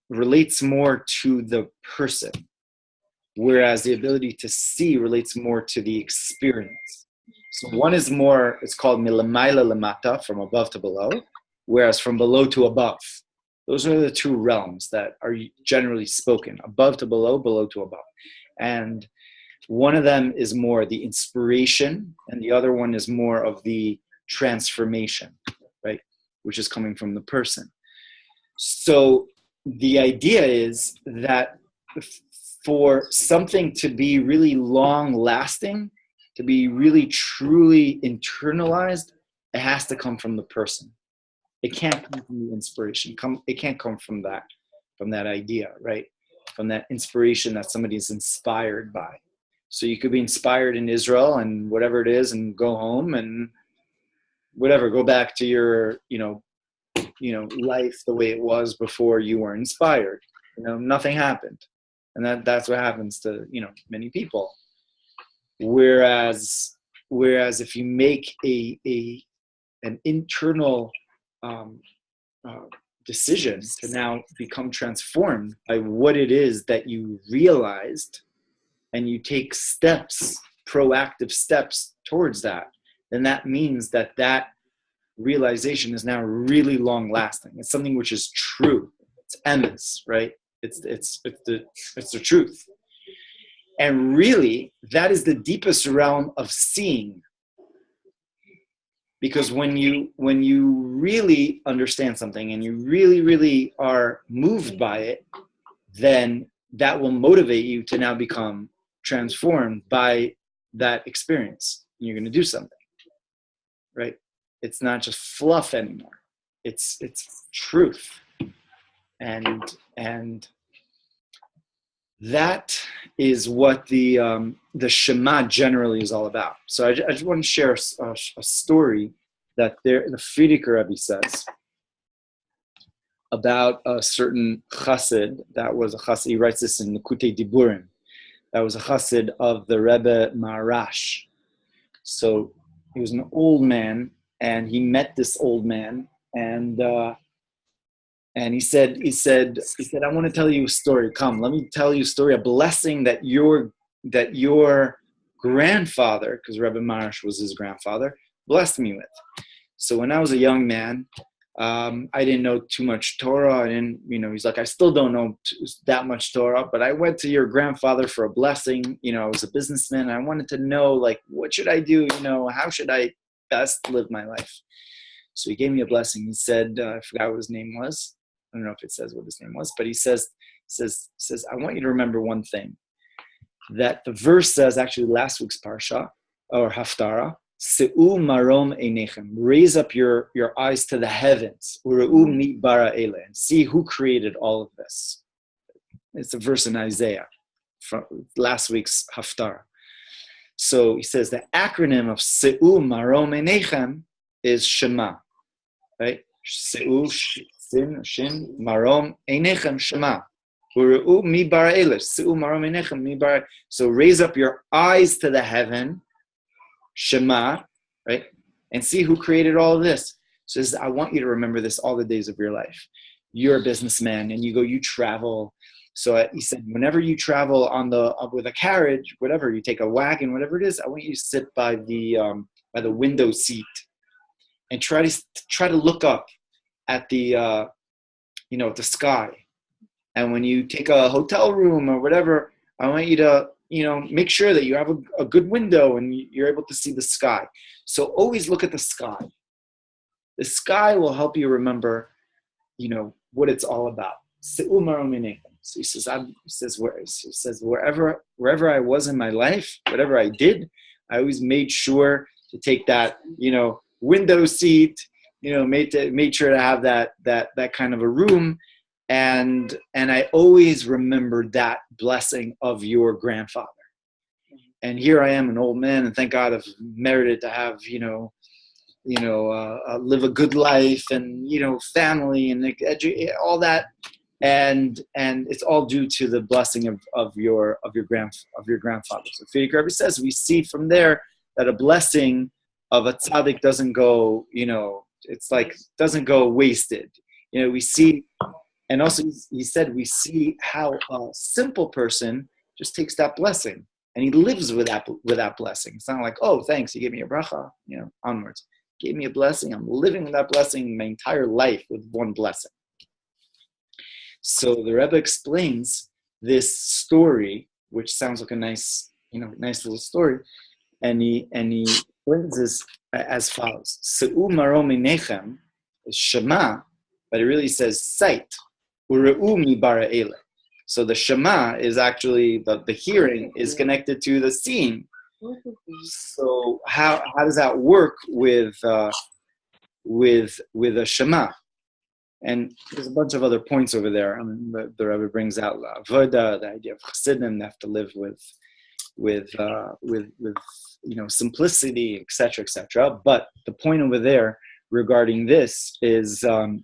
relates more to the person, whereas the ability to see relates more to the experience. So one is more, it's called milamayla lamata, from above to below, whereas from below to above. Those are the two realms that are generally spoken, above to below, below to above. And one of them is more the inspiration, and the other one is more of the transformation, right? Which is coming from the person. So the idea is that for something to be really long lasting, to be really truly internalized, it has to come from the person. It can't come from the inspiration. It can't come from that idea, right? From that inspiration that somebody is inspired by. So you could be inspired in Israel and whatever it is, and go home and whatever, go back to your, life the way it was before you were inspired. Nothing happened. And that's what happens to, many people. Whereas if you make an internal decision to now become transformed by what it is that you realized, and you take proactive steps towards that, then that means that realization is now really long lasting. It's something which is true. It's emes, right? It's the truth. And really, that is the deepest realm of seeing. Because when you really understand something and you really, really are moved by it, then that will motivate you to now become transformed by that experience. You're going to do something, right? It's not just fluff anymore. It's truth. And that is what the Shema generally is all about. So I just want to share a story that the Frierdiker Rebbe says about a certain chassid that was a chassid. He writes this in Likutei Diburim. That was a chassid of the Rebbe Maharash. So he was an old man, and he met this old man, and he said, I want to tell you a story. Come, let me tell you a story, a blessing that your grandfather, because Rebbe Maharash was his grandfather, blessed me with. So when I was a young man, I didn't know too much Torah. He's like, I still don't know that much Torah, but I went to your grandfather for a blessing. I was a businessman, and I wanted to know, like, what should I do? How should I best live my life? So he gave me a blessing. He said, I forgot what his name was. I don't know if it says what his name was, but he says, I want you to remember one thing. That the verse says, actually last week's Parshat, or Haftarah, Se'u marom einechem, raise up your eyes to the heavens, Ure'u mi bara ele, and see who created all of this. It's a verse in Isaiah from last week's Haftarah. So he says the acronym of Se'u marom einechem is Shema, right? Se'u Shin marom einechem Shema. Ure'u mi bara ele, Se'u marom einechem mi bara. So raise up your eyes to the heaven, Shema, right? And see who created all of this. So says, I want you to remember this all the days of your life. You're a businessman and you travel. So he said, whenever you travel with a carriage, whatever, you take a wagon, whatever it is, I want you to sit by the window seat and try to look up at the sky. And when you take a hotel room or whatever, I want you to, make sure that you have a good window and you're able to see the sky. So always look at the sky. The sky will help you remember, what it's all about. So he says, wherever I was in my life, whatever I did, I always made sure to take that, window seat, made sure to have that kind of a room. And I always remembered that blessing of your grandfather. And here I am, an old man, and thank God I've merited to have, live a good life and, family and all that. And it's all due to the blessing of your grandfather. So Frierdiker Rebbe says, we see from there that a blessing of a tzaddik doesn't go, it's like, doesn't go wasted. We see, and also he said, we see how a simple person just takes that blessing and he lives with that blessing. It's not like, oh, thanks, you gave me a bracha, onwards. Gave me a blessing. I'm living with that blessing my entire life with one blessing. So the Rebbe explains this story, which sounds like a nice little story, and he explains this as follows: Se'u maro minechem is Shema, but it really says sight. Ure'u mi bara ele. So the Shema is actually the hearing is connected to the seeing. So how does that work with a Shema? And there's a bunch of other points over there. The Rebbe brings out avoda, the idea of chassidim, they have to live with simplicity, etc., etc. But the point over there regarding this is that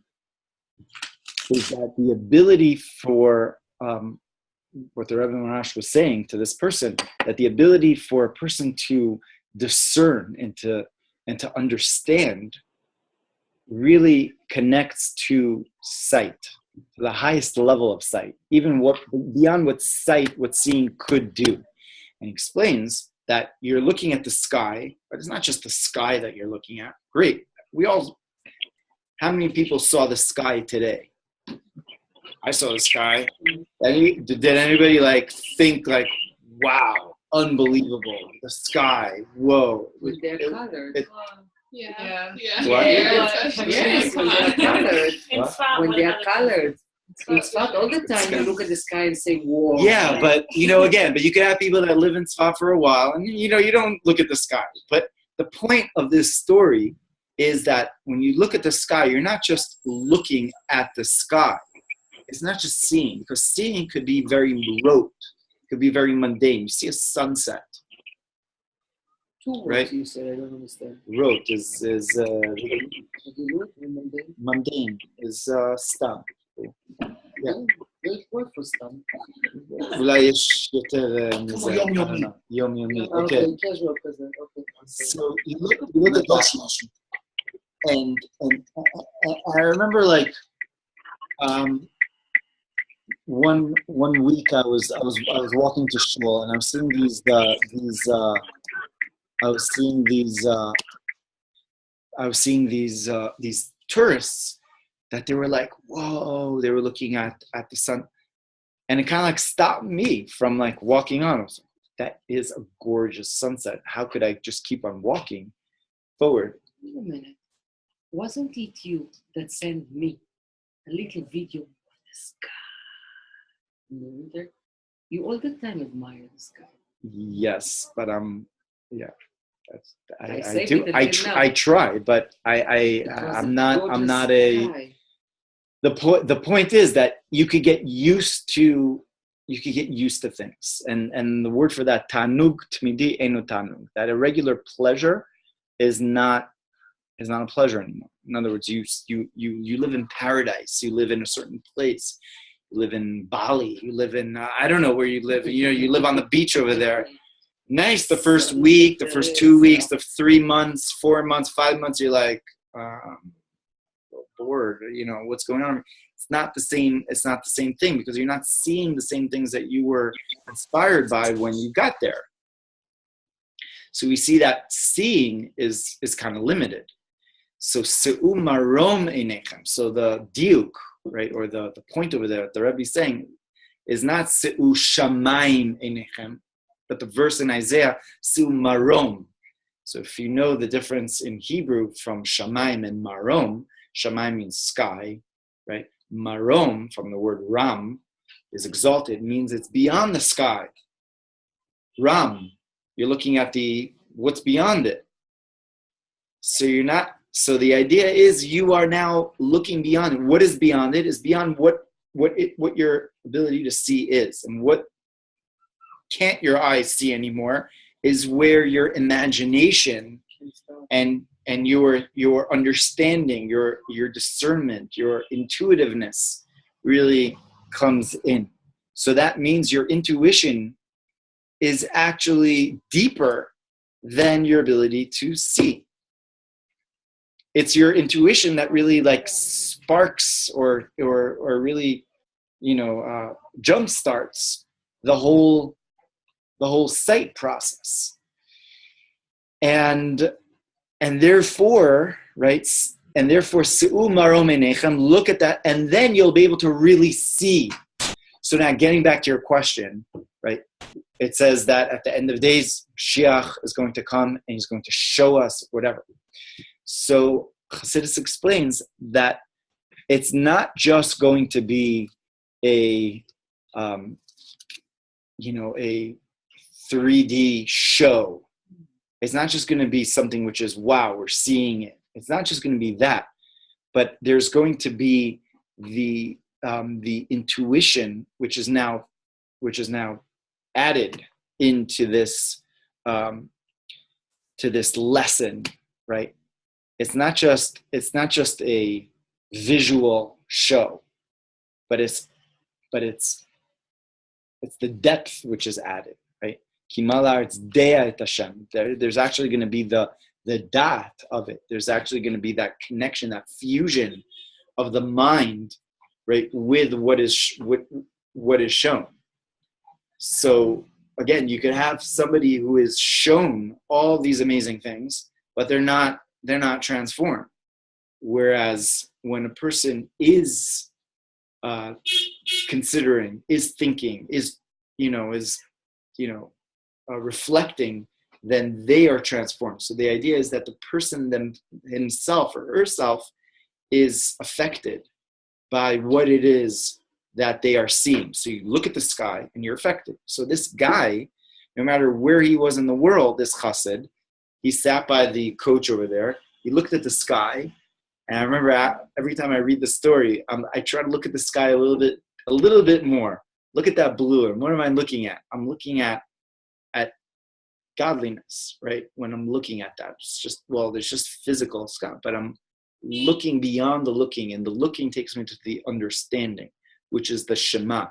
the ability for what the Rebbe Marash was saying to this person, that the ability for a person to discern and to understand really connects to sight, to the highest level of sight, even beyond what seeing could do. And he explains that you're looking at the sky, but it's not just the sky that you're looking at. Great. How many people saw the sky today? I saw the sky. Did anybody think wow, unbelievable, the sky, whoa. With their colors. Yeah. What? Yes, when they are colored. When they are colored. In Tzfat, all the time you look at the sky and say, whoa. Yeah, but but you can have people that live in Tzfat for a while and you don't look at the sky. But the point of this story is that when you look at the sky, you're not just looking at the sky. It's not just seeing, because seeing could be very rote, could be very mundane. You see a sunset. Two words right? You said, I don't understand. Rote is mundane is stam. Yeah. Great word for stam. אולי יש יותר מזה. יומיומי. Okay. Casual present. Okay. So you look at that, and I remember one week I was walking to shul and I was seeing these tourists that they were like, whoa, they were looking at the sun, and it kind of stopped me from walking on. I was like, that is a gorgeous sunset. How could I just keep on walking forward? Wait a minute. Wasn't it you that sent me a little video of the sky? You all the time admire the sky. Yes, but yeah. I try, but I'm not a. Sky. The point is that you could get used to things, and the word for that, tanug tmidi enu tanug, that a regular pleasure is not a pleasure anymore. In other words, you live in paradise, you live in a certain place, you live in Bali, you live in I don't know where you live. You live on the beach over there, nice the first week, the first 2 weeks, the 3 months, 4 months, 5 months, you're like, bored, what's going on? It's not the same thing because you're not seeing the same things that you were inspired by when you got there. So we see that seeing is kind of limited. So se'u marom einechem. So the diuk, right, or the point over there, the Rebbe is saying, is not se'u shamayim einechem, but the verse in Isaiah, se'u marom. So if you know the difference in Hebrew from shamayim and marom, shamayim means sky, right? Marom, from the word ram, is exalted, means it's beyond the sky. Ram, you're looking at what's beyond it. So the idea is you are now looking beyond it. What is beyond it is beyond what your ability to see is. And what can't your eyes see anymore is where your imagination and your understanding, your discernment, your intuitiveness really comes in. So that means your intuition is actually deeper than your ability to see. It's your intuition that really like sparks or really, jump starts the whole sight process. And therefore, right? And therefore, se'u marom einechem, look at that, and then you'll be able to really see. So now getting back to your question, right? It says that at the end of the days, Mashiach is going to come and he's going to show us whatever. So Chassidus explains that it's not just going to be a 3D show. It's not just going to be something which is, wow, we're seeing it. It's not just going to be that, but there's going to be the intuition, which is now added into this to this lesson, right? It's not just a visual show, but it's the depth which is added, right? Kimalar, it's dea et Hashem. There's actually going to be the dat of it. There's actually going to be that connection, that fusion of the mind, right, with what is shown. So again, you could have somebody who is shown all these amazing things, but they're not transformed. Whereas when a person is considering, is thinking, is reflecting, then they are transformed. So the idea is that the person himself or herself is affected by what it is that they are seeing. So you look at the sky and you're affected. So this guy, no matter where he was in the world, this chassid, he sat by the coach over there. He looked at the sky, and I remember every time I read the story, I try to look at the sky a little bit more. Look at that blue. And what am I looking at? I'm looking at godliness, right? When I'm looking at that, it's just, there's just physical sky, but I'm looking beyond the looking, and the looking takes me to the understanding, which is the Shema,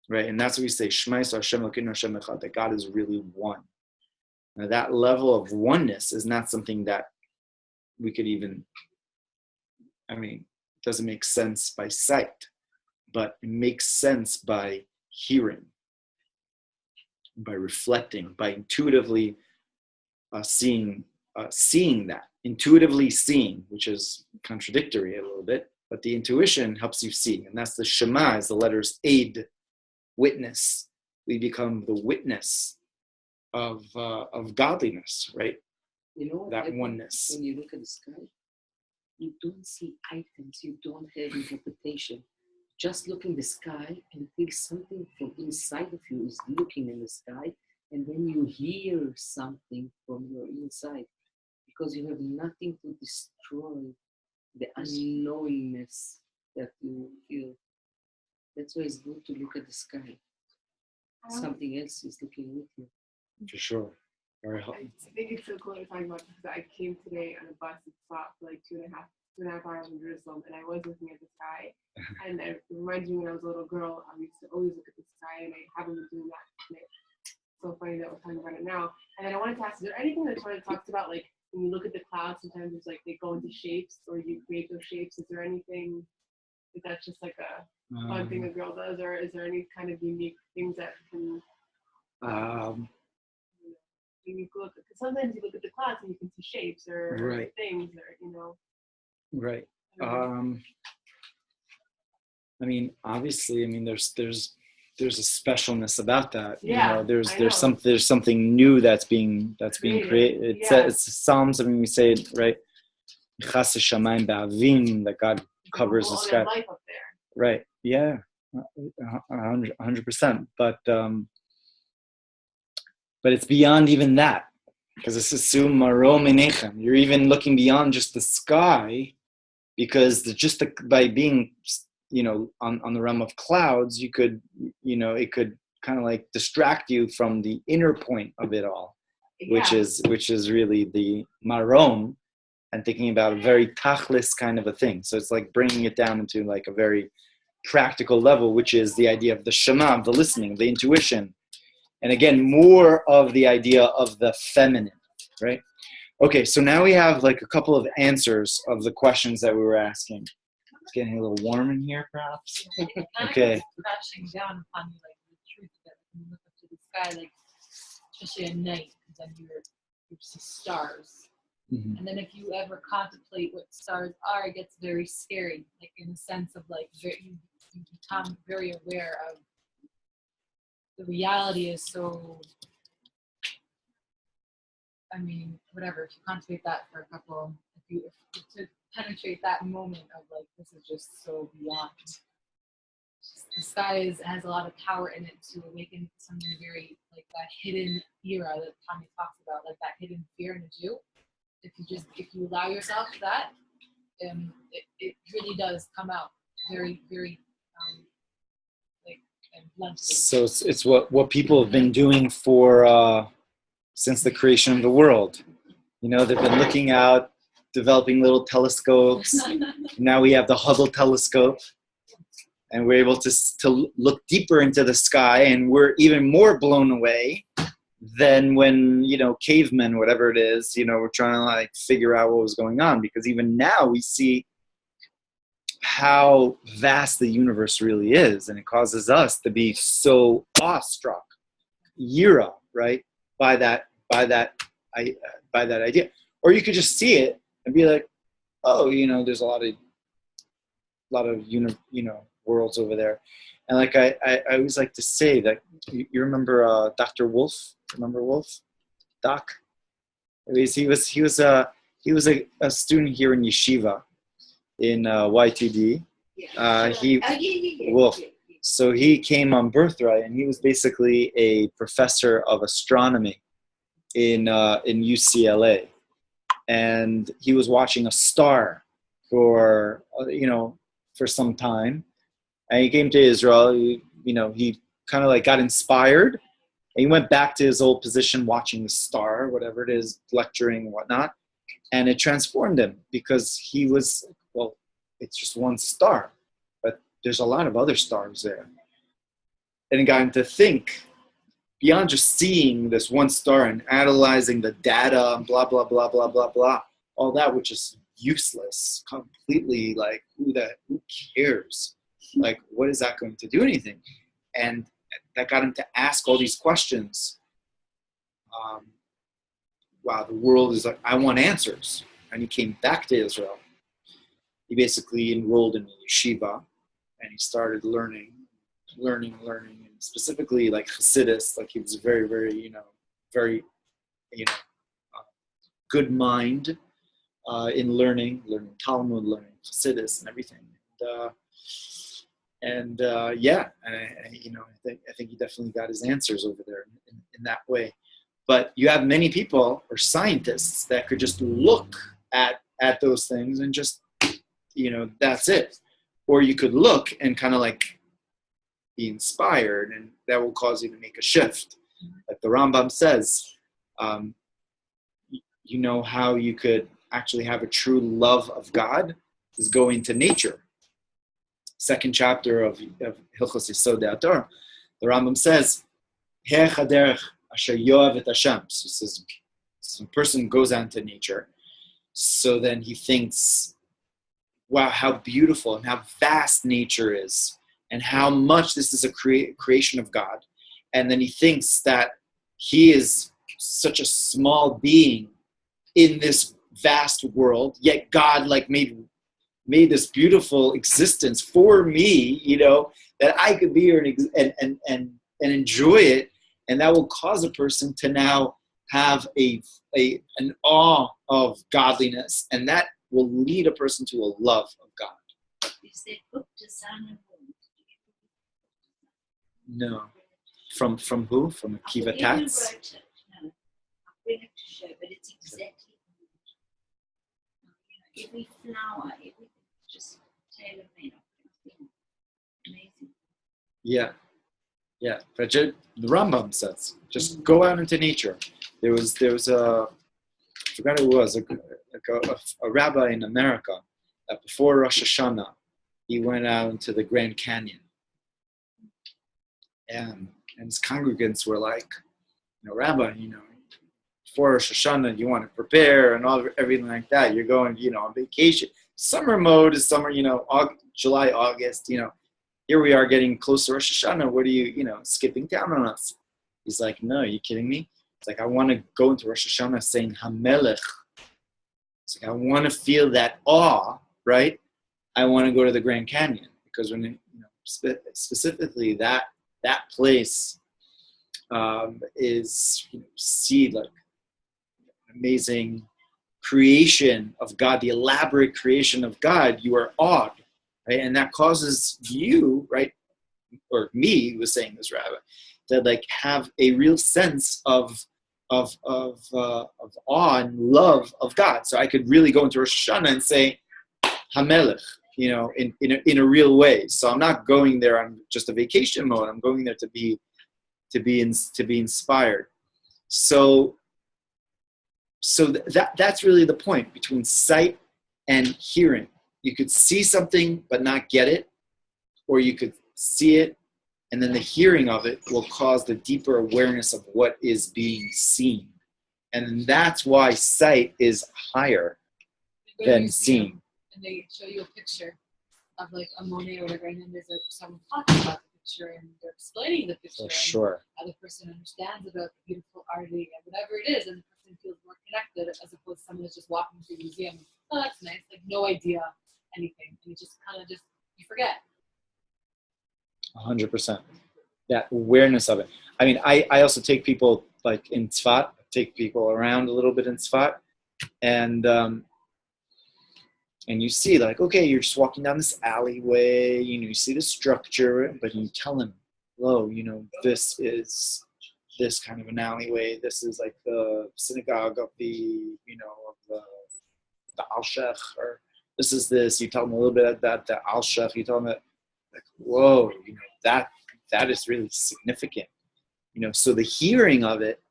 right? And that's what we say, Shema Yisrael Hashem Elokeinu Hashem Echad, that God is really one. Now that level of oneness is not something that we could even, it doesn't make sense by sight, but it makes sense by hearing, by reflecting, by intuitively seeing that. Intuitively seeing, which is contradictory a little bit, but the intuition helps you see. And that's the Shema, is the letters aid, witness. We become the witness of godliness, right? That oneness. When you look at the sky, you don't see items, you don't have interpretation. Just look in the sky and feel something from inside of you is looking in the sky, and then you hear something from your inside, because you have nothing to destroy the unknowingness that you feel. That's why it's good to look at the sky. Something else is looking with you. For sure. Very I helpful. think it's so cool to talk about because I came today on a bus that stopped for like 2.5 hours in Jerusalem, and I was looking at the sky. And it reminds me when I was a little girl, I used to always look at the sky, and I haven't been doing that. And so funny that we're talking about it now. And then I wanted to ask, is there anything that Torah talks about, like when you look at the clouds, sometimes it's like they go into shapes or you create those shapes? Is there anything that's just like a fun thing a girl does, or is there any kind of unique things that can unique look? Because sometimes you look at the clouds and you can see shapes or Right. things, or Right. I mean, obviously, I mean, there's a specialness about that. Yeah, There's something new that's being created. It's Psalms. I mean, we say it right. Chas shamayim ba'avim, that God covers the sky. Life up there. Right. Yeah. 100%. But it's beyond even that, because it's assumed marom enechem. You're even looking beyond just the sky, because by being on the realm of clouds, you could it could kind of like distract you from the inner point of it all, which is really the marom, and thinking about a very tachlis kind of a thing. So it's like bringing it down into like a very practical level, which is the idea of the Shema, of the listening, the intuition. And again, more of the idea of the feminine, right? Okay, so now we have like a couple of answers of the questions that we were asking. It's getting a little warm in here, perhaps. Okay. Crashing down upon you, like the truth that when you look up to the sky, like especially at night, because then you see stars. Mm-hmm. And then if you ever contemplate what stars are, it gets very scary, like in the sense of like you become very aware of the reality is so. I mean, whatever. If you contemplate that for a couple, if to penetrate that moment of like, this is just so beyond. The sky has a lot of power in it to awaken something very like that hidden era that Tommy talks about, like that hidden fear in a Jew. If you allow yourself to that, it really does come out very, very and blunt. So it's what people have been doing for since the creation of the world. They've been looking out, developing little telescopes. Now we have the Hubble telescope, and we're able to look deeper into the sky, and we're even more blown away than when cavemen, whatever it is, we're trying to like figure out what was going on, because even now we see how vast the universe really is, and it causes us to be so awestruck, right, by that idea. Or you could just see it and be like, oh, there's a lot of worlds over there. And like I always like to say that you remember Dr. Wolf? Remember Wolf? Doc? He was a student here in yeshiva in YTD. Wolf. So he came on Birthright, and he was basically a professor of astronomy in UCLA, and he was watching a star for some time, and he came to Israel. He kind of like got inspired, and he went back to his old position watching the star, whatever it is, lecturing and whatnot, and it transformed him, because he was, well, it's just one star, but there's a lot of other stars there. And it got him to think beyond just seeing this one star and analyzing the data and blah, blah, blah, blah, blah, blah, all that, which is useless, completely like, who cares? Like, what is that going to do anything? And that got him to ask all these questions. Wow, the world is like, I want answers. And he came back to Israel. He basically enrolled in a yeshiva, and he started learning, and specifically like Hasidus. Like he was very, very, very, good mind in learning Talmud, learning Hasidus, and everything. And I think he definitely got his answers over there in that way. But you have many people or scientists that could just look at those things and just, that's it. Or you could look and kind of like be inspired, and that will cause you to make a shift. Like the Rambam says, how you could actually have a true love of God is go into nature. Second chapter of Hilchos Yesod HaTorah, the Rambam says, Asher yoav et Hashem. So it says, some person goes out into nature, so then he thinks, wow, how beautiful and how vast nature is, and how much this is a creation of God. And then he thinks that he is such a small being in this vast world, yet God like made this beautiful existence for me, that I could be here and enjoy it. And that will cause a person to now have an awe of godliness, and that will lead a person to a love of God. Is there book to sound? No. From who? From Akiva Tatz? No, I'll bring it to show, but it's exactly every flower, everything, just tailor-made. Amazing. Yeah. But the Rambam says, just go out into nature. There was a, I forgot who it was, a rabbi in America that before Rosh Hashanah, he went out into the Grand Canyon. And his congregants were like, Rabbi, before Rosh Hashanah, you want to prepare and everything like that. You're going, on vacation. Summer mode is summer, July, August, Here we are getting close to Rosh Hashanah. What are you, skipping town on us? He's like, no, are you kidding me? It's like, I want to go into Rosh Hashanah saying Hamelech. It's like, I want to feel that awe, right? I want to go to the Grand Canyon because when, specifically that place is, see like amazing creation of God, the elaborate creation of God, you are awed, right? And that causes you, right, or me was saying this, Rabbi, to like have a real sense of awe and love of God. So I could really go into Rosh Hashanah and say Hamelech, in a real way. So I'm not going there on just a vacation mode. I'm going there to be inspired. So that's really the point between sight and hearing. You could see something but not get it, or you could see it, and then the hearing of it will cause the deeper awareness of what is being seen. And that's why sight is higher than seeing. And they show you a picture of like a Monet or whatever, and then there's someone talking about the picture, and they're explaining the picture. For sure. And how the person understands about the beautiful art and whatever it is, and the person feels more connected as opposed to someone that's just walking through the museum. Oh, that's nice. Like no idea anything. And you just kind of you forget. 100%. That awareness of it. I mean, I also take people like in Tzfat, take people around a little bit in Tzfat, and you see like, okay, you're just walking down this alleyway, you see the structure, but you tell them, hello, this is this kind of an alleyway. This is like the synagogue of the, of the Al-Shech, or this is this. You tell them a little bit about the Al-Shech. You tell them that, like, whoa, that is really significant. So the hearing of it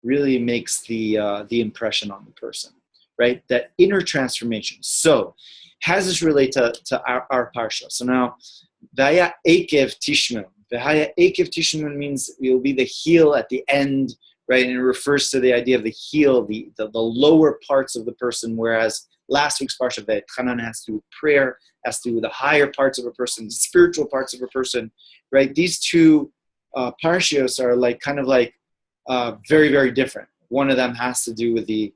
really makes the impression on the person, right? That inner transformation. So how does this relate to our Parsha? So now, Vaya Eikev Tishmun. Vaya Eikev Tishmun means it will be the heel at the end, right? And it refers to the idea of the heel, the lower parts of the person, whereas last week's Parsha, Hanan, has to do with prayer, has to do with the higher parts of a person, the spiritual parts of a person, right? These two Parshios are like kind of like very, very different. One of them has to do with the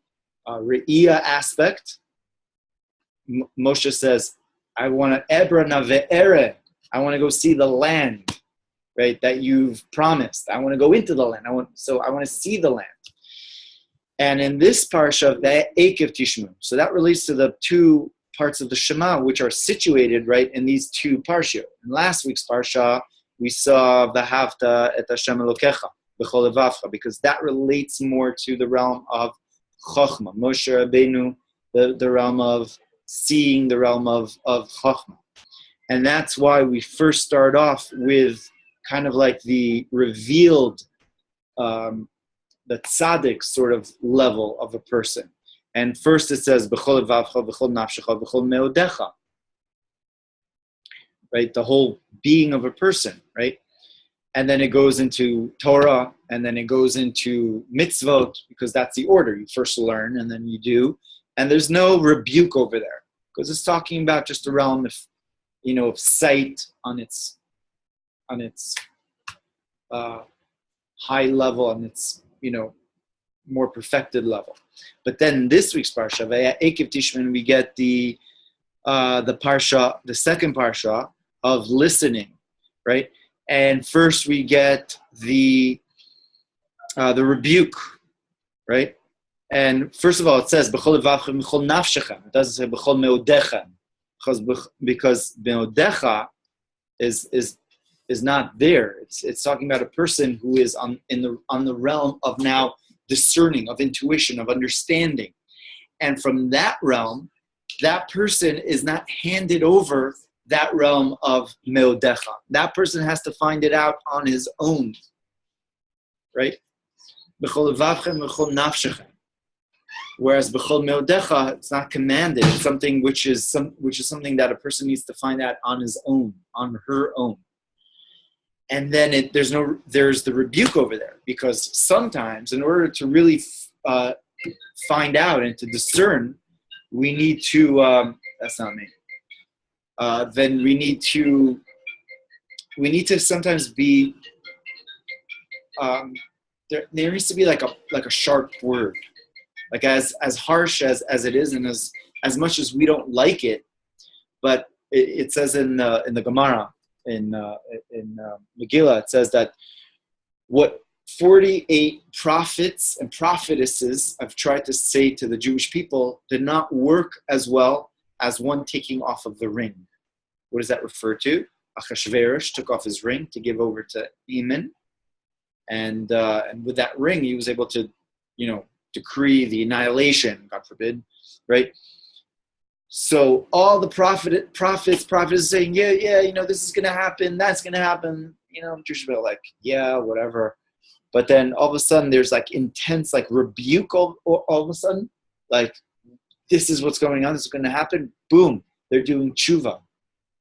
Re'iyah aspect. Moshe says, I want to Ebra na ve'ere. I want to go see the land, right, that you've promised. I want to go into the land. I want to see the land. And in this parsha, the Eikev Tishmu. So that relates to the two parts of the Shema, which are situated right in these two parsha. In last week's parsha, we saw V'ahavta et Hashem Elokecha b'chol levavcha, because that relates more to the realm of Chochmah. Moshe Rabbeinu, the realm of seeing, the realm of Chochmah. And that's why we first start off with kind of like the revealed, the tzaddik sort of level of a person. And first it says, B'chol levavcha, b'chol nafshecha, b'chol meodecha. Right? The whole being of a person, right? and then it goes into Torah, and then it goes into mitzvot, because that's the order. You first learn, and then you do. And there's no rebuke over there, because it's talking about just a realm of, of sight on its high level, on its, more perfected level. But then this week's parsha, Eikev Tishman, we get the parsha, the second parsha of listening, right? And first we get the rebuke, right? And first of all, it says b'chol levavchem b'chol nafshechem. It doesn't say b'chol meodechem, because meodecha is not there. It's talking about a person who is on the realm of now discerning, of intuition, of understanding, and from that realm, that person is not handed over that realm of meodecha. That person has to find it out on his own, right? B'chol levavchem b'chol nafshechem. Whereas b'chol meodecha, it's not commanded. It's something which is something that a person needs to find out on his own, on her own. And then there's the rebuke over there, because sometimes in order to really find out and to discern, we need to. That's not me. Then we need to sometimes be. There needs to be like a sharp word. Like as harsh as it is, and as much as we don't like it, but it says in the Gemara, in Megillah, it says that what 48 prophets and prophetesses have tried to say to the Jewish people did not work as well as one taking off of the ring. What does that refer to? Achashverosh took off his ring to give over to Haman, and with that ring he was able to, decree the annihilation, God forbid, right? So all the prophets saying, yeah, this is going to happen, that's going to happen. Jewish people are like, yeah, whatever. But then all of a sudden there's like intense like rebuke all of a sudden, like this is what's going on, this is going to happen. Boom, they're doing tshuva.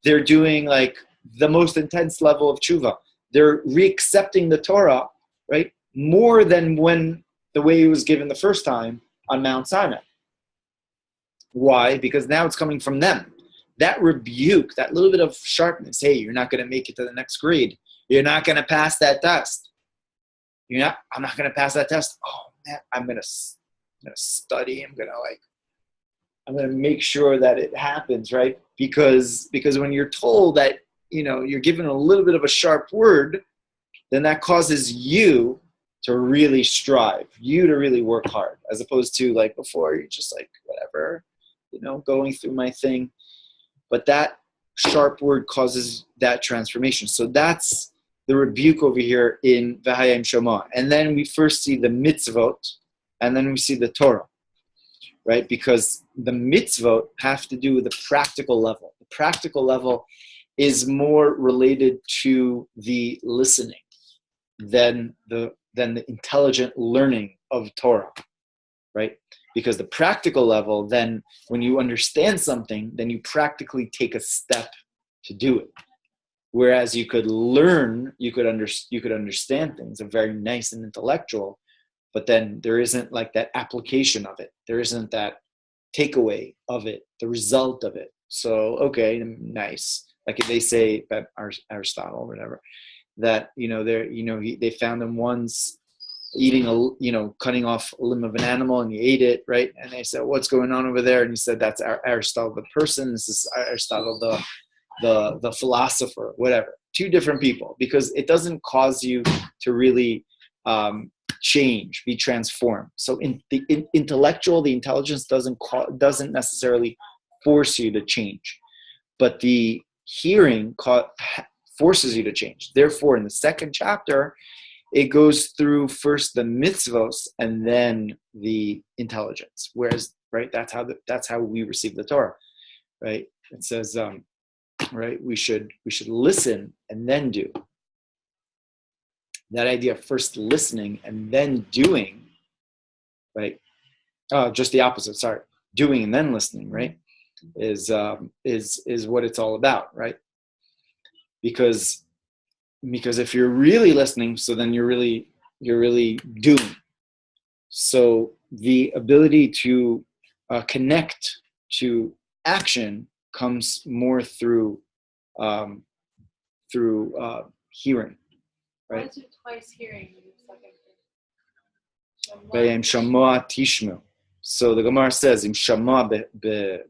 They're doing like the most intense level of tshuva. They're reaccepting the Torah, right? More than when the way it was given the first time on Mount Sinai. Why? Because now it's coming from them. That rebuke, that little bit of sharpness, hey, you're not going to make it to the next grade. You're not going to pass that test. I'm not going to pass that test. Oh man, I'm going to study. I'm going to make sure that it happens, right? Because when you're told that, you're given a little bit of a sharp word, then that causes you to really strive, you to really work hard, as opposed to like before, you're just like, whatever, going through my thing. But that sharp word causes that transformation. So that's the rebuke over here in V'hayim Shema. And then we first see the mitzvot, and then we see the Torah, right? Because the mitzvot have to do with the practical level. The practical level is more related to the listening than the intelligent learning of Torah, right? Because the practical level, then when you understand something, then you practically take a step to do it. Whereas you could learn, you could understand things, are very nice and intellectual, but then there isn't like that application of it. There isn't that takeaway of it, the result of it. So, okay, nice. Like they say, Aristotle or whatever, that, they found him once eating cutting off a limb of an animal, and he ate it, right? And they said, what's going on over there? And he said, that's Aristotle the person, this is Aristotle the philosopher, whatever. Two different people, because it doesn't cause you to really change, be transformed. So the intelligence doesn't necessarily force you to change, but the hearing forces you to change. Therefore, in the second chapter, it goes through first the mitzvos and then the intelligence. Whereas, right, that's how we receive the Torah, right? It says, right, we should listen and then do. That idea of first listening and then doing, right? Just the opposite. Sorry, doing and then listening, right? Is what it's all about, right? Because because if you're really listening, so then you're really doing. So the ability to connect to action comes more through hearing, Why right? is it twice hearing in the second Vayem shamoa tishmu. So the Gemara says, "Im shamoa be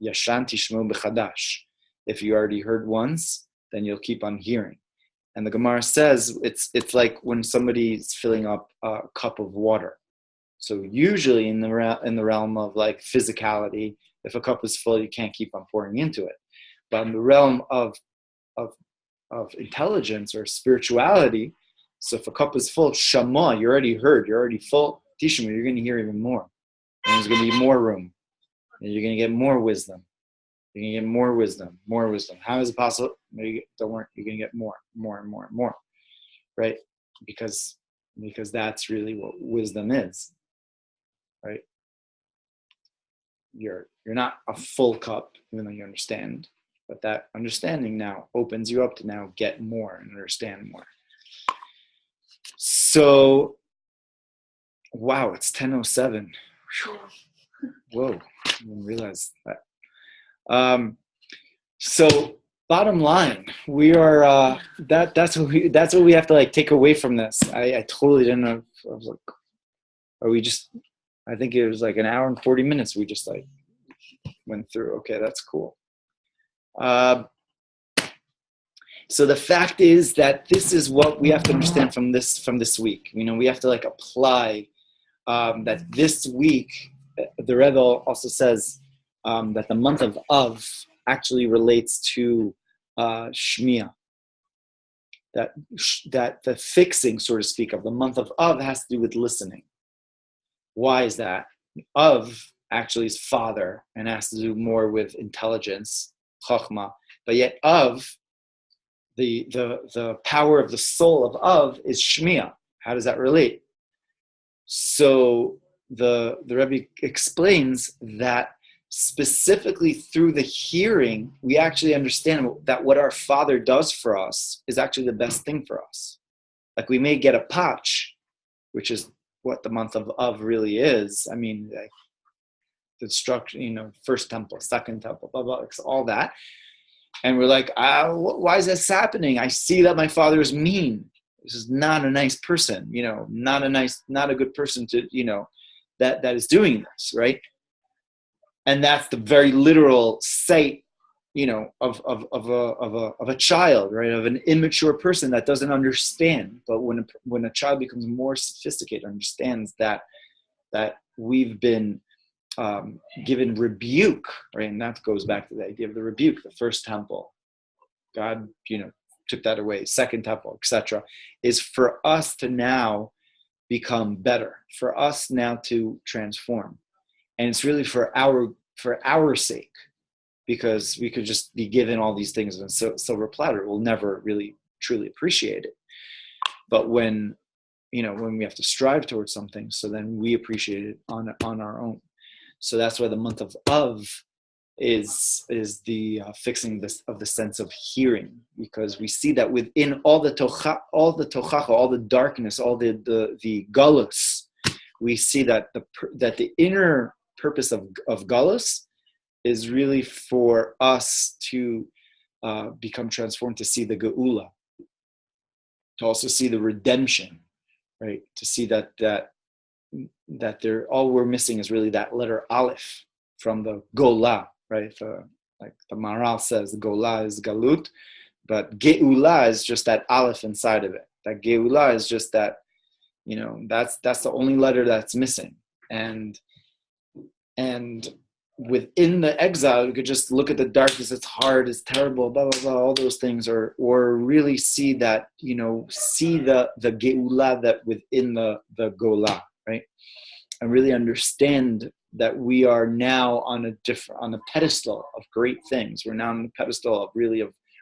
yashan tishmu bechadash." If you already heard once, then you'll keep on hearing. And the Gemara says it's like when somebody's filling up a cup of water. So usually in the realm of like physicality, if a cup is full, you can't keep on pouring into it. But in the realm of intelligence or spirituality, so if a cup is full, Shema, you already heard, you're already full, Tishma, you're going to hear even more. And there's going to be more room. And you're going to get more wisdom. You're going to get more wisdom. How is it possible? Don't worry, you're going to get more, right? Because that's really what wisdom is, right? You're not a full cup, even though you understand. But that understanding now opens you up to now get more and understand more. So, wow, it's 10:07. Whoa, I didn't realize that. So, bottom line, we are that's what we have to like take away from this. I totally didn't know. I was like, are we just? I think it was like an hour and 40 minutes. We just like went through. Okay, that's cool. So the fact is that this is what we have to understand from this week. We have to like apply that this week. The Rebbe also says that the month of Av actually relates to Shmiya. That the fixing, so to speak, of the month of Av has to do with listening. Why is that? Av actually is father and has to do more with intelligence, Chachma. But yet Av, the power of the soul of Av is Shmiya. How does that relate? So the Rebbe explains that specifically through the hearing, we actually understand that what our Father does for us is actually the best thing for us. Like we may get a patch, which is what the month of Av really is. I mean, like the structure, first temple, second temple, blah, blah, it's all that. And we're like, why is this happening? I see that my father is mean. This is not a nice person, not a good person to, that is doing this, right? And that's the very literal sight, of a child, right? Of an immature person that doesn't understand. But when a child becomes more sophisticated, understands that we've been given rebuke, right? And that goes back to the idea of the rebuke, the first temple. God, took that away. Second temple, etc., is for us to now become better, for us now to transform. And it's really for our sake, because we could just be given all these things on a silver platter. We'll never really truly appreciate it. But when we have to strive towards something, so then we appreciate it on our own. So that's why the month of Av is the fixing this of the sense of hearing, because we see that within all the tochacha, all the darkness, all the galus, we see that the inner purpose of galus is really for us to become transformed, to see the geula, to also see the redemption, right? To see that all we're missing is really that letter Aleph from the Gola, right? Like the Maharal says, Gola is Galut, but Geula is just that Aleph inside of it. That Geula is just that, that's the only letter that's missing. And within the exile, you could just look at the darkness, it's hard, it's terrible, blah, blah, blah, all those things, or really see that, see the Geula that within the Gola, right? And really understand that we are now on a pedestal of great things. We're now on the pedestal of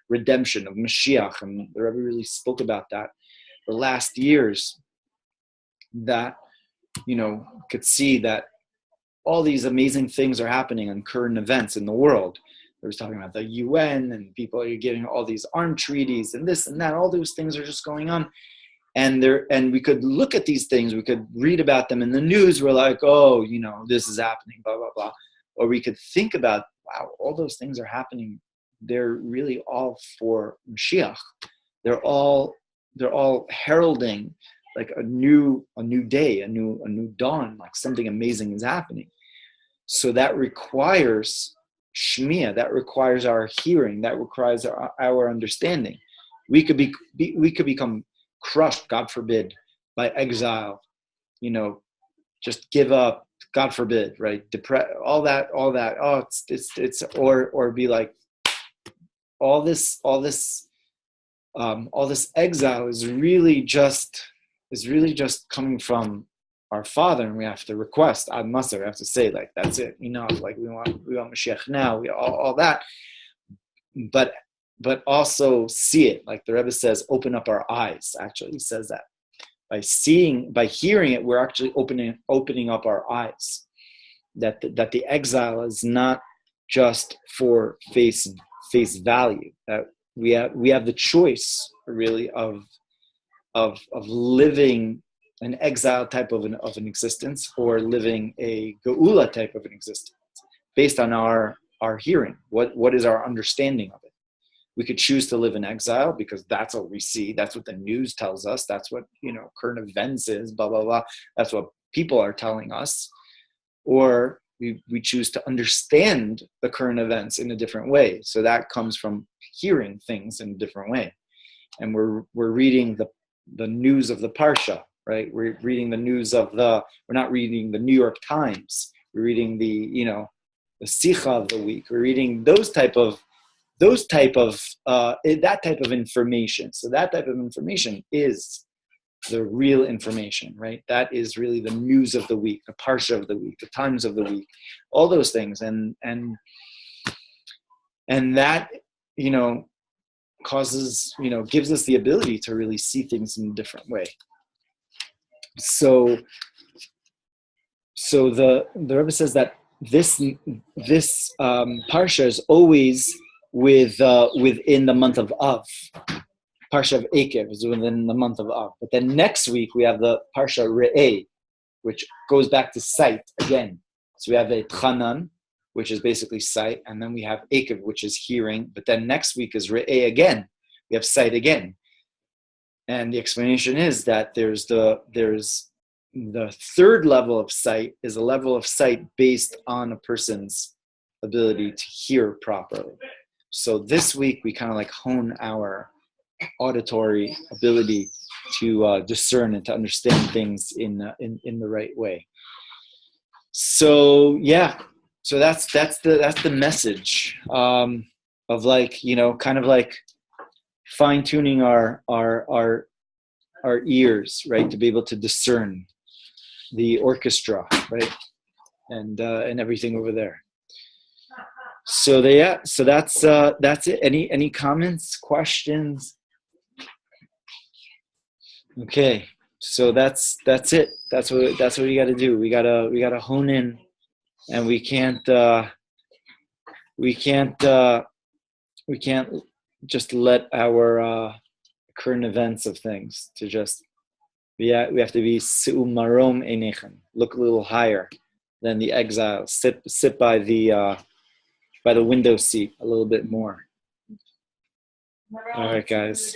redemption, of Mashiach, and the Rebbe really spoke about that the last years, that, could see that all these amazing things are happening in current events in the world. was talking about the UN and people are getting all these armed treaties and this and that. All those things are just going on. And we could look at these things. We could read about them in the news. We're like, oh, this is happening, blah, blah, blah. Or we could think about, wow, all those things are happening. They're really all for Mashiach. They're all heralding like a new day, a new dawn, like something amazing is happening. So that requires Shemiah, that requires our hearing, that requires our understanding. We could become crushed, God forbid, by exile, just give up, God forbid, right? All that. Oh, it's or be like, all this exile is really just coming from our Father, and we have to request Ad Masar. We have to say, like, that's it. Like we want Mashiach now. We all that, but also see it. Like the Rebbe says, open up our eyes. Actually, he says that by hearing it, we're actually opening up our eyes. That the exile is not just for face value. That we have the choice, really, of living an exile type of an existence, or living a geula type of an existence, based on our hearing. What is our understanding of it? We could choose to live in exile because that's what we see. That's what the news tells us. That's what current events is. Blah blah blah. That's what people are telling us. Or we choose to understand the current events in a different way. So that comes from hearing things in a different way. And we're reading the news of the Parsha, right? We're reading the news we're not reading the New York Times. We're reading the Sicha of the week. We're reading that type of information. So that type of information is the real information, right? That is really the news of the week, the Parsha of the week, the times of the week, all those things. And that, causes, gives us the ability to really see things in a different way. So the Rebbe says that this Parsha is always within the month of Av. Parsha of Eikev is within the month of Av. But then next week we have the Parsha Re'eh, which goes back to sight again. So we have a Tchanan, which is basically sight, and then we have Eikev, which is hearing. But then next week is Re'eh again. We have sight again. And the explanation is that there's the third level of sight is a level of sight based on a person's ability to hear properly. So this week we kind of like hone our auditory ability to discern and to understand things in the right way. So yeah, so that's the message of like, kind of like fine-tuning our ears, right, to be able to discern the orchestra, right, and everything over there. So that's it. Any comments, questions? Okay, so that's it. That's what we got to do. We gotta hone in, and we can't just let our current events of things to just. We have to be su'umarom einechem. Look a little higher than the exile. Sit by the window seat a little bit more. All right, guys.